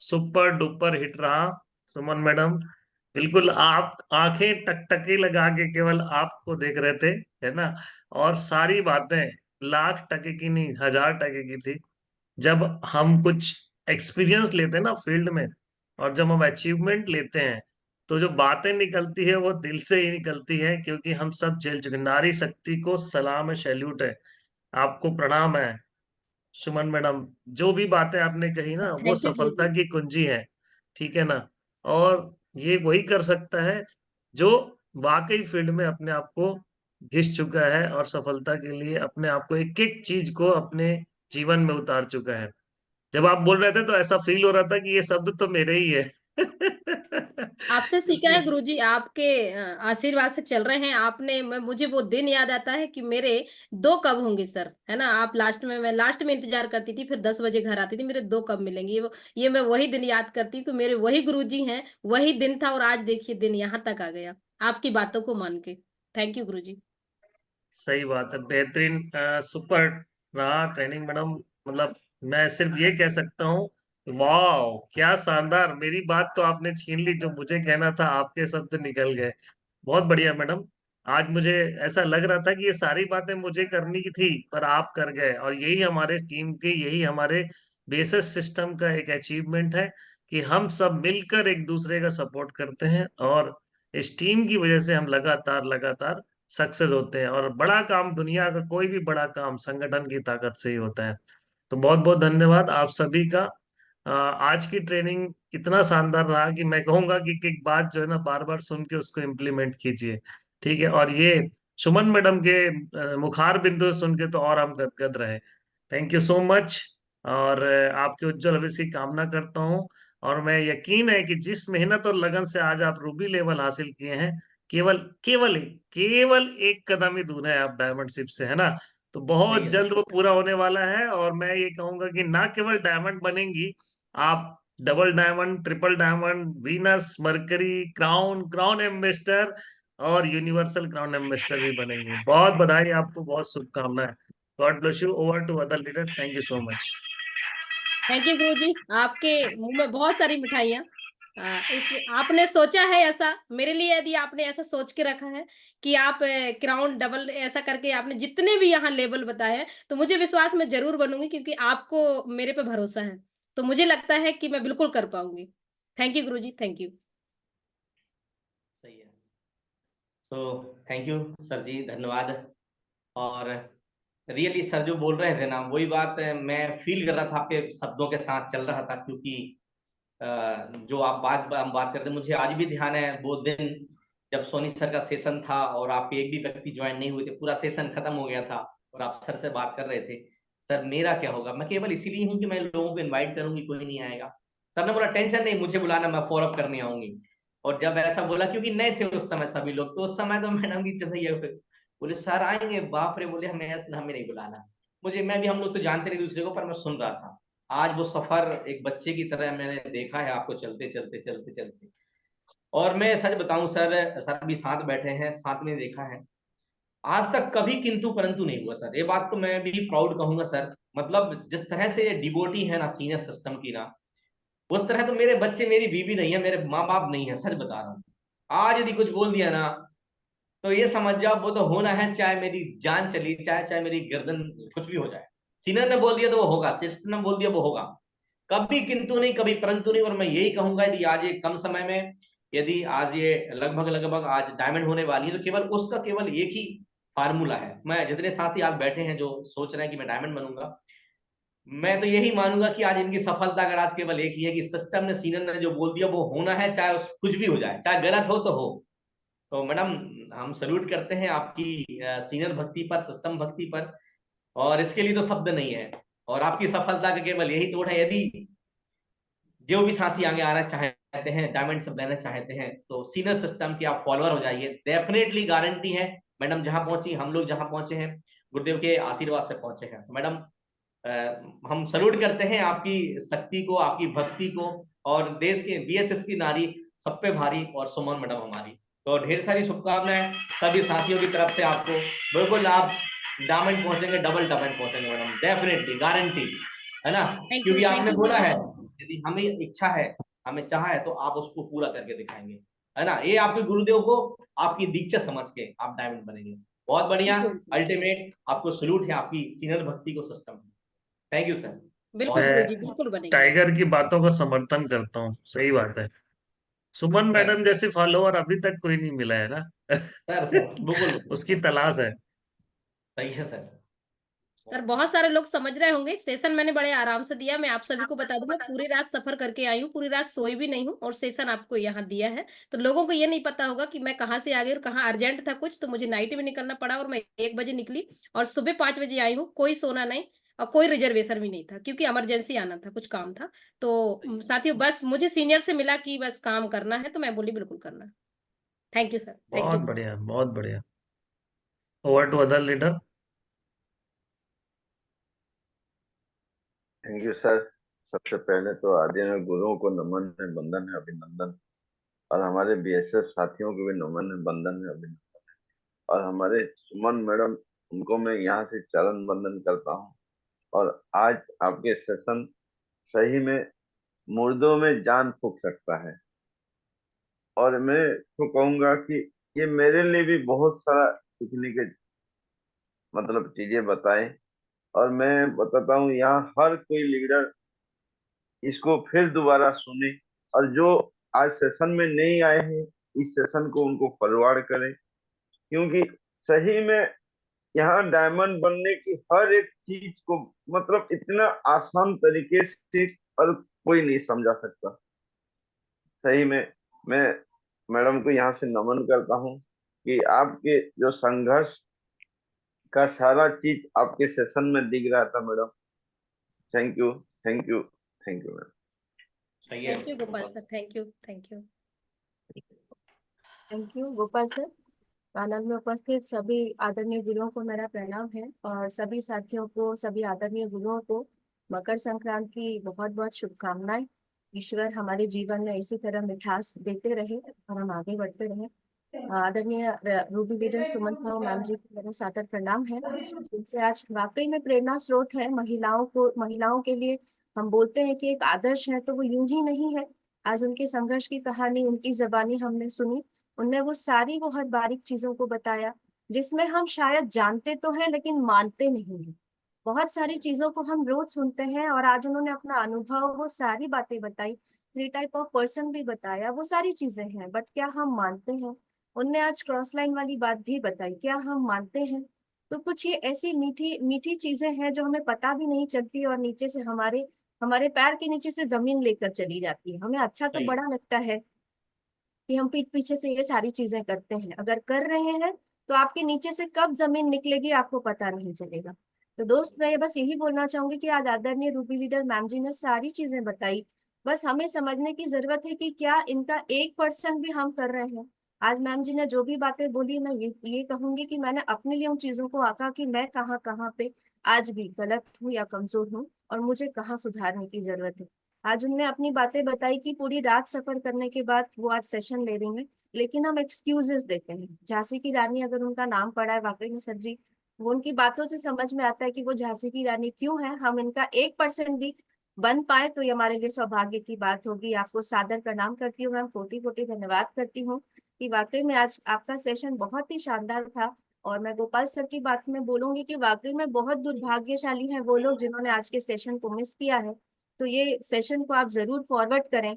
सुपर डुपर हिट रहा सुमन मैडम। बिल्कुल आप आंखें टकटकी लगा के केवल आपको देख रहे थे, है ना। और सारी बातें लाख टके की नहीं, 1000 टके की थी। जब हम कुछ एक्सपीरियंस लेते हैं ना फील्ड में, और जब हम अचीवमेंट लेते हैं, तो जो बातें निकलती है वो दिल से ही निकलती है, क्योंकि हम सब झेल चुके। नारी शक्ति को सलाम है, सैल्यूट है, आपको प्रणाम है सुमन मैडम। जो भी बातें आपने कही ना, वो थैंक यू गुरु सफलता जी। की कुंजी है। ठीक है ना। और ये वही कर सकता है जो वाकई फील्ड में अपने आप को घिस चुका है, और सफलता के लिए अपने आप को एक एक चीज को अपने जीवन में उतार चुका है। जब आप बोल रहे थे तो ऐसा फील हो रहा था कि ये शब्द तो मेरे ही है। आपसे सीखा है गुरुजी, आपके आशीर्वाद से चल रहे हैं। आपने मुझे वो दिन याद आता है कि मेरे 2 कब होंगे सर, है ना। आप लास्ट में, मैं लास्ट में इंतजार करती थी, फिर 10 बजे घर आती थी, मेरे 2 कब मिलेंगे। ये मैं वही दिन याद करती हूँ कि मेरे वही गुरुजी हैं, वही दिन था, और आज देखिए दिन यहाँ तक आ गया आपकी बातों को मान के। थैंक यू गुरुजी। सही बात है, बेहतरीन, सुपर रहा ट्रेनिंग मैडम। मतलब मैं सिर्फ ये कह सकता हूँ, वाह क्या शानदार। मेरी बात तो आपने छीन ली, जो मुझे कहना था आपके शब्द निकल गए। बहुत बढ़िया मैडम। आज मुझे ऐसा लग रहा था कि ये सारी बातें मुझे करनी की थी, पर आप कर गए, और यही हमारे टीम के, यही हमारे बेसिस सिस्टम का एक अचीवमेंट है कि हम सब मिलकर एक दूसरे का सपोर्ट करते हैं, और इस टीम की वजह से हम लगातार लगातार सक्सेस होते हैं। और बड़ा काम, दुनिया का कोई भी बड़ा काम संगठन की ताकत से ही होता है। तो बहुत बहुत धन्यवाद आप सभी का। आज की ट्रेनिंग इतना शानदार रहा कि मैं कहूंगा कि एक बात जो है ना, बार बार सुन के उसको इम्प्लीमेंट कीजिए। ठीक है, और ये सुमन मैडम के मुखार बिंदु सुन के तो और हम गदगद रहे। Thank you so much. और आपके उज्जवल भविष्य की कामना करता हूँ। और मैं यकीन है कि जिस मेहनत और लगन से आज आप रूबी लेवल हासिल किए हैं, केवल केवल एक कदम ही दूर है आप डायमंड शिप से, है ना। तो सही बहुत है जल्द सर। वो पूरा होने वाला है, और मैं ये कहूंगा कि ना केवल डायमंड बनेंगी आप, double diamond, triple diamond, Venus, Mercury, crown, crown ambassador और यूनिवर्सल क्राउन एम्बेसडर भी बनेंगी। बहुत बधाई आपको, बहुत शुभकामनाएं। God bless you. Over to other leader. Thank you so much. Thank you गुरुजी। आपके मुंह में बहुत सारी मिठाइयाँ। इस आपने सोचा है ऐसा मेरे लिए, यदि आपने ऐसा सोच के रखा है कि आप क्राउन डबल ऐसा करके आपने जितने भी यहाँ लेवल बताए हैं, तो मुझे विश्वास मैं जरूर बनूंगी, क्योंकि आपको मेरे पे भरोसा है। तो मुझे लगता है कि मैं बिल्कुल कर पाऊंगी। Thank you Guruji, thank you. सही है। तो थैंक यू सर जी, धन्यवाद। और रियली सर जो बोल रहे थे ना, वही बात मैं फील कर रहा था, आपके शब्दों के साथ चल रहा था। क्योंकि जो आप हम बात करते हैं, मुझे आज भी ध्यान है वो दिन जब सोनी सर का सेशन था और आप एक भी व्यक्ति ज्वाइन नहीं हुए थे, पूरा सेशन खत्म हो गया था और आप सर से बात कर रहे थे, सर मेरा क्या होगा, मैं केवल इसीलिए हूँ कि मैं लोगों को इनवाइट करूंगी, कोई नहीं आएगा। सर ने बोला टेंशन नहीं, मुझे बुलाना, मैं फॉलोअप करने आऊंगी। और जब ऐसा बोला, क्योंकि नए थे उस समय सभी लोग, तो उस समय तो मैडम की चलिए बोले सर आएंगे, बाप रे, बोले हमें नहीं बुलाना। मुझे, मैं भी, हम लोग तो जानते नहीं दूसरे को, पर मैं सुन रहा था। आज वो सफर एक बच्चे की तरह मैंने देखा है आपको चलते चलते चलते चलते। और मैं सच बताऊं सर, सर भी साथ बैठे हैं, साथ में देखा है, आज तक कभी किंतु परंतु नहीं हुआ सर। ये बात तो मैं भी प्राउड कहूंगा सर। मतलब जिस तरह से डिवोटी है ना सीनियर सिस्टम की ना, उस तरह तो मेरे बच्चे, मेरी बीवी नहीं है, मेरे माँ बाप नहीं है, सच बता रहा हूँ। आज यदि कुछ बोल दिया ना, तो ये समझ जाओ वो तो होना है, चाहे मेरी जान चली, चाहे चाहे मेरी गर्दन, कुछ भी हो जाए। सीनियर ने बोल दिया तो वो होगा, सिस्टर ने बोल दिया वो होगा। कभी किंतु नहीं, कभी परंतु नहीं। और मैं यही कहूंगा, यदि आज ये कम समय में, यदि आज ये लगभग लगभग आज डायमंड होने वाली है, तो केवल उसका केवल एक ही फार्मूला है। मैं जितने साथी आज बैठे हैं जो सोच रहे हैं कि मैं डायमंड बनूंगा, मैं तो यही मानूंगा कि आज इनकी सफलता अगर आज केवल एक ही है कि सिस्टम ने, सीनियर ने जो बोल दिया वो होना है, चाहे कुछ भी हो जाए, चाहे गलत हो तो हो। तो मैडम, हम सल्यूट करते हैं आपकी सीनियर भक्ति पर, सिस्टम भक्ति पर। और इसके लिए तो शब्द नहीं है। और आपकी सफलता का केवल यही तोड़ है, यदि जो भी साथी आगे आना चाहते हैं, डायमंड सब लेना चाहते हैं, तो सीनियर सिस्टम के आप फॉलोअर हो जाइए। डेफिनेटली गारंटी है, मैडम जहां पहुंची, हम लोग जहां पहुंचे हैं, गुरुदेव के आशीर्वाद से पहुंचे हैं। तो मैडम, हम सल्यूट करते हैं आपकी शक्ति को, आपकी भक्ति को। और देश के बीएसएस की नारी सब पे भारी, और सुमन मैडम हमारी। तो ढेर सारी शुभकामनाएं सभी साथियों की तरफ से आपको। बिल्कुल आप डायमंड पहुंचेंगे, डबल डायमंड पहुंचेंगे मैडम, डेफिनेटली गारंटी, है ना। क्योंकि थैंक आपने यू बोला गुरुजी। है, यदि हमें इच्छा है, हमें चाह है, तो आप उसको पूरा करके दिखाएंगे, है ना। ये आपके गुरुदेव को आपकी दीक्षा समझ के आप डायमंड बनेंगे। बहुत बढ़िया, बिल्कुल अल्टीमेट, आपको सलूट है आपकी सीनियर भक्ति को, सिस्टम। Thank you sir. बिल्कुल और गुरुजी, मैं बिल्कुल बनेंगे। टाइगर की बातों का समर्थन करता हूँ, सही बात है। सुमन सर, मैडम जैसे फॉलोअर अभी तक कोई नहीं मिला है ना। सर बिल्कुल उसकी तलाश है। सही है सर। सर बहुत सारे लोग समझ रहे होंगे, सेशन मैंने बड़े आराम से दिया। मैं आप सभी को बता दूं, मैं पूरी रात सफर करके आई हूँ, पूरी रात सोई भी नहीं हूँ, और सेशन आपको यहाँ दिया है। तो लोगों को ये नहीं पता होगा कि मैं कहाँ से आ गई और कहाँ अर्जेंट था कुछ, तो मुझे नाइट में निकलना पड़ा और मैं 1 बजे निकली और सुबह 5 बजे आई हूँ। कोई सोना नहीं, और कोई रिजर्वेशन भी नहीं था, क्योंकि इमरजेंसी आना था, कुछ काम था। तो साथियों, बस मुझे सीनियर से मिला कि बस काम करना है, तो मैं बोली बिल्कुल करना। थैंक यू सर, थैंक बहुत यू। बढ़िया, बहुत बढ़िया। Over to other leader. Thank you sir. सबसे पहले तो आदरणीय गुरुओं को नमन है, वंदन है, अभिनंदन। और हमारे बीएसएफ साथियों को भी नमन है, वंदन है, अभिनंदन। और हमारे सुमन मैडम, उनको मैं यहाँ से चरण वंदन करता हूँ। और आज आपके सेशन सही में मुर्दों में जान फूंक सकता है। और मैं तो कहूंगा कि ये मेरे लिए भी बहुत सारा सीखने के मतलब चीजें बताए। और मैं बताता हूँ, यहाँ हर कोई लीडर इसको फिर दोबारा सुने। और जो आज सेशन में नहीं आए हैं, इस सेशन को उनको फॉरवर्ड करें, क्योंकि सही में यहाँ डायमंड बनने की हर एक चीज को मतलब इतना आसान तरीके से और कोई नहीं समझा सकता। सही में मैं मैडम को यहाँ से नमन करता हूँ कि आपके जो संघर्ष का सारा चीज आपके सेशन में दिख रहा था madam. Thank you, thank you, thank you ma'am. सही है thank you Gopal Gopal. Sir, thank you, thank you. Thank you Gopal sir. Panel में उपस्थित सभी आदरणीय गुरुओं को मेरा प्रणाम है, और सभी साथियों को, सभी आदरणीय गुरुओं को मकर संक्रांति की बहुत बहुत शुभकामनाएं। ईश्वर हमारे जीवन में इसी तरह मिठास देते रहे और हम आगे बढ़ते रहे। आदरणीय रूबी लीडर सुमन साहू मैम जी को मेरा सादर प्रणाम है, जिनसे आज वाकई में प्रेरणा स्रोत है महिलाओं को, महिलाओं के लिए। हम बोलते हैं कि एक आदर्श है, तो वो यूं ही नहीं है। आज उनके संघर्ष की कहानी उनकी जबानी हमने सुनी। उनने वो सारी बहुत बारीक चीजों को बताया, जिसमें हम शायद जानते तो हैं लेकिन मानते नहीं हैं। बहुत सारी चीजों को हम रोज सुनते हैं, और आज उन्होंने अपना अनुभव, वो सारी बातें बताई। 3 टाइप ऑफ पर्सन भी बताया, वो सारी चीजें हैं, बट क्या हम मानते हैं? उनने आज क्रॉस लाइन वाली बात भी बताई, क्या हम मानते हैं? तो कुछ ये ऐसी मीठी मीठी चीजें हैं जो हमें पता भी नहीं चलती, और नीचे से हमारे हमारे पैर के नीचे से जमीन लेकर चली जाती है। हमें अच्छा तो सही बड़ा लगता है कि हम पीठ पीछे से ये सारी चीजें करते हैं, अगर कर रहे हैं तो आपके नीचे से कब जमीन निकलेगी आपको पता नहीं चलेगा। तो दोस्त, मैं बस यही बोलना चाहूंगी कि आज आदरणीय रूबी लीडर मैम जी ने सारी चीजें बताई। बस हमें समझने की जरूरत है कि क्या इनका 1% भी हम कर रहे हैं। आज मैम जी ने जो भी बातें बोली, मैं ये कहूंगी कि मैंने अपने लिए उन चीजों को आका कि मैं कहाँ कहाँ पे आज भी गलत हूँ या कमजोर हूँ, और मुझे कहाँ सुधारने की जरूरत है। आज उनने अपनी बातें बताई कि पूरी रात सफर करने के बाद वो आज सेशन ले रही हैं, लेकिन हम एक्सक्यूजेस देते हैं। झांसी की रानी अगर उनका नाम पड़ा है, वाकई में सर जी, वो उनकी बातों से समझ में आता है कि वो झांसी की रानी क्यों है। हम इनका 1% भी बन पाए तो ये हमारे लिए सौभाग्य की बात होगी। आपको सादर प्रणाम करती हूँ मैम, कोटि कोटि धन्यवाद करती हूँ कि वाकई में आज आपका सेशन बहुत ही शानदार था। और मैं गोपाल सर की बात में बोलूंगी कि वाकई में बहुत दुर्भाग्यशाली हैं वो लोग जिन्होंने आज के सेशन को मिस किया है। तो ये सेशन को आप जरूर फॉरवर्ड करें,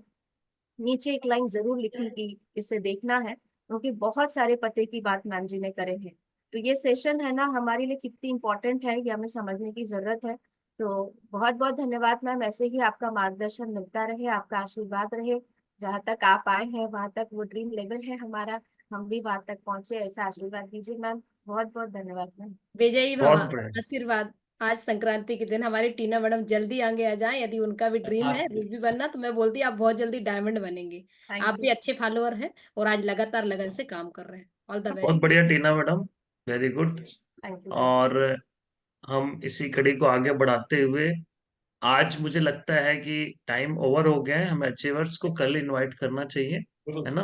नीचे एक लाइन जरूर लिखें कि इसे देखना है, क्योंकि बहुत सारे पते की बात मैम जी ने करे हैं। तो ये सेशन है ना, हमारे लिए कितनी इंपॉर्टेंट है ये हमें समझने की जरूरत है। तो बहुत बहुत धन्यवाद मैम, ऐसे ही आपका मार्गदर्शन मिलता रहे, आपका आशीर्वाद रहे। जहाँ तक आप आए हैं वहां तक वो ड्रीम लेवल है हमारा, हम भी वहां तक पहुंचे, ऐसा आशीर्वाद दीजिए मैम। बहुत बहुत धन्यवाद मैम। विजयी भव, बहुत बढ़िया। आशीर्वाद। आज संक्रांति के दिन हमारी टीना मैडम जल्दी आगे आ जाएं, यदि उनका भी ड्रीम है रूबी बनना, तो मैं बोलती आप बहुत जल्दी डायमंड बनेंगे। थैंक आप यू। भी अच्छे फॉलोअर हैं और आज लगातार लगन से काम कर रहे हैं। ऑल द बहुत बेस्ट। बढ़िया Tina madam, very good. Thank you sir. और हम इसी कड़ी को आगे बढ़ाते हुए, आज मुझे लगता है कि टाइम ओवर हो गया है, हमें अचीवर्स को कल इनवाइट करना चाहिए, है ना।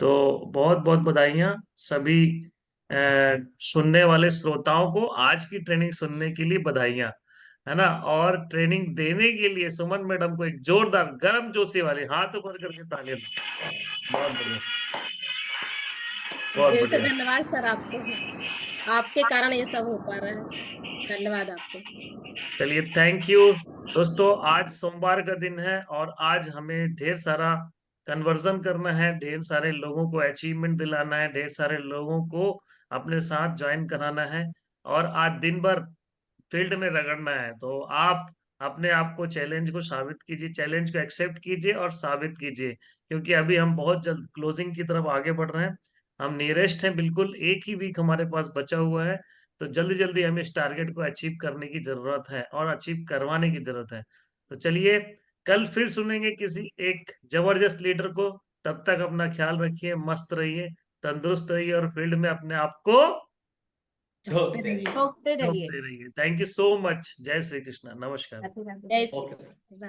तो बहुत बहुत बधाइयाँ सभी सुनने वाले श्रोताओं को, आज की ट्रेनिंग सुनने के लिए बधाइयाँ, है ना। और ट्रेनिंग देने के लिए सुमन मैडम को एक जोरदार गर्म जोशी वाले हाथ ऊपर करके तालियां दो। बहुत बढ़िया, बहुत दिल से बढ़िया। धन्यवाद सर आपको, आपके कारण ये सब हो पा रहा है। धन्यवाद आपको। चलिए, थैंक यू दोस्तों। आज सोमवार का दिन है और आज हमें ढेर सारा कन्वर्जन करना है, ढेर सारे लोगों को अचीवमेंट दिलाना है, ढेर सारे लोगों को अपने साथ ज्वाइन कराना है, और आज दिन भर फील्ड में रगड़ना है। तो आप अपने आप को चैलेंज को साबित कीजिए, चैलेंज को एक्सेप्ट कीजिए और साबित कीजिए, क्योंकि अभी हम बहुत जल्द क्लोजिंग की तरफ आगे बढ़ रहे हैं। हम नियरेस्ट हैं, बिल्कुल एक ही वीक हमारे पास बचा हुआ है। तो जल्दी जल्दी हमें इस टारगेट को अचीव करने की जरूरत है और अचीव करवाने की जरूरत है। तो चलिए कल फिर सुनेंगे किसी एक जबरदस्त लीडर को। तब तक अपना ख्याल रखिए, मस्त रहिए, तंदुरुस्त रहिए और फील्ड में अपने आप को ठोकते रहिए। ठोकते रहिए। ठोकते रहिए। Thank you so much. जय श्री कृष्णा। नमस्कार। राधे राधे जय sir. Shri okay sir. Krishna.